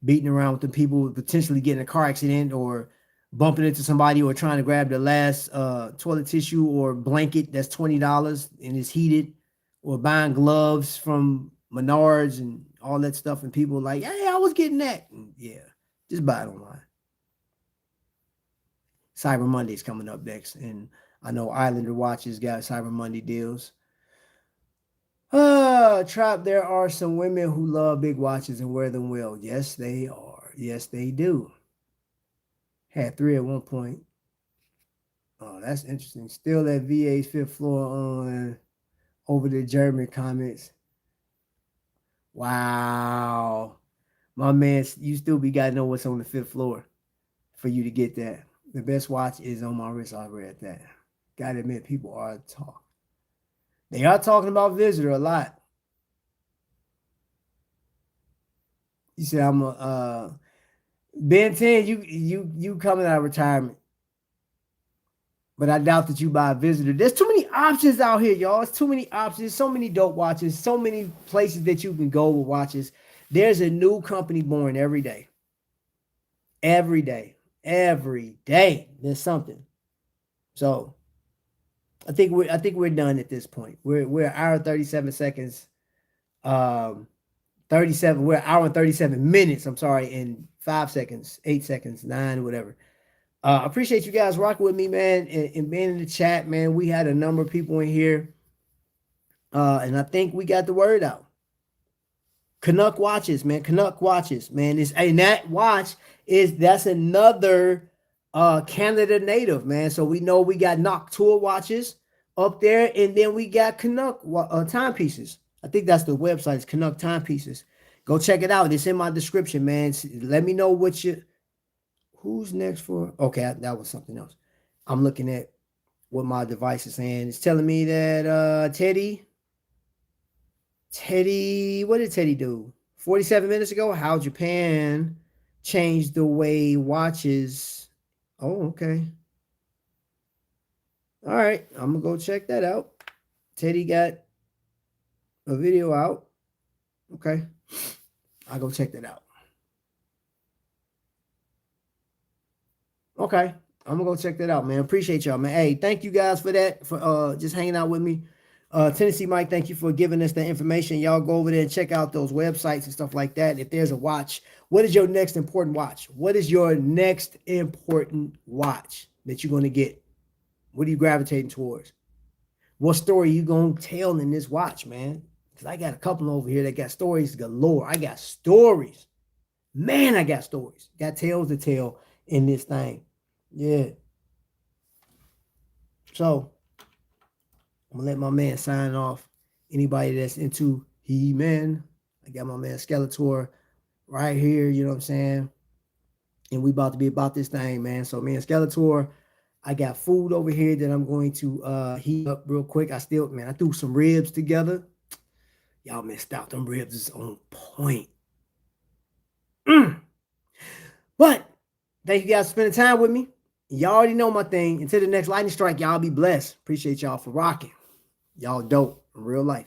beating around with the people, potentially getting a car accident or bumping into somebody or trying to grab the last toilet tissue or blanket that's $20 and it's heated, or buying gloves from Menards and all that stuff. And people are like, hey, I was getting that. And yeah, just buy it online. Cyber Monday's coming up next. And I know Islander Watches got Cyber Monday deals. Trap, there are some women who love big watches and wear them well. Yes, they are. Yes, they do. Had 3 at one point. Oh, that's interesting. Still at VA's 5th floor on over the German comments. Wow. My man, you still got to know what's on the 5th floor for you to get that. The best watch is on my wrist. I read that. Gotta admit, people are talking. They are talking about Visitor a lot. You said I'm a Ben 10, you coming out of retirement. But I doubt that you buy a Visitor. There's too many options out here, y'all. It's too many options. So many dope watches. So many places that you can go with watches. There's a new company born every day. Every day. Every day. There's something. So I think we're done at this point. We're an hour and 37 seconds. 37. We're an hour and 37 minutes. I'm sorry, in 5 seconds, 8 seconds, 9, whatever. Appreciate you guys rocking with me, man, and being in the chat, man. We had a number of people in here, and I think we got the word out. Canuck watches, man. Canuck watches, man. And that watch that's another Canada native, man. So we know we got Noctua watches up there, and then we got Canuck timepieces. I think that's the website. It's Canuck Timepieces. Go check it out. It's in my description, man. Let me know who's next for. Okay, that was something else. I'm looking at what my device is saying. It's telling me that Teddy, what did Teddy do? 47 minutes ago, how Japan changed the way watches. Oh, okay. All right, I'm gonna go check that out. Teddy got a video out. Okay, I'll go check that out. Okay, I'm gonna go check that out, man. Appreciate y'all, man. Hey, thank you guys for that, for just hanging out with me. Tennessee Mike, thank you for giving us the information. Y'all go over there and check out those websites and stuff like that. If there's a watch, what is your next important watch? What is your next important watch that you're gonna get? What are you gravitating towards? What story you gonna tell in this watch, man? Because I got a couple over here that got stories galore. I got stories. Man, I got stories. Got tales to tell in this thing. Yeah. So I'm gonna let my man sign off. Anybody that's into He-Man, I got my man Skeletor right here, you know what I'm saying? And we about to be about this thing, man. So me and Skeletor, I got food over here that I'm going to heat up real quick. I threw some ribs together. Y'all missed out. Them ribs is on point. But thank you guys for spending time with me. Y'all already know my thing. Until the next lightning strike, y'all be blessed. Appreciate y'all for rocking. Y'all dope in real life.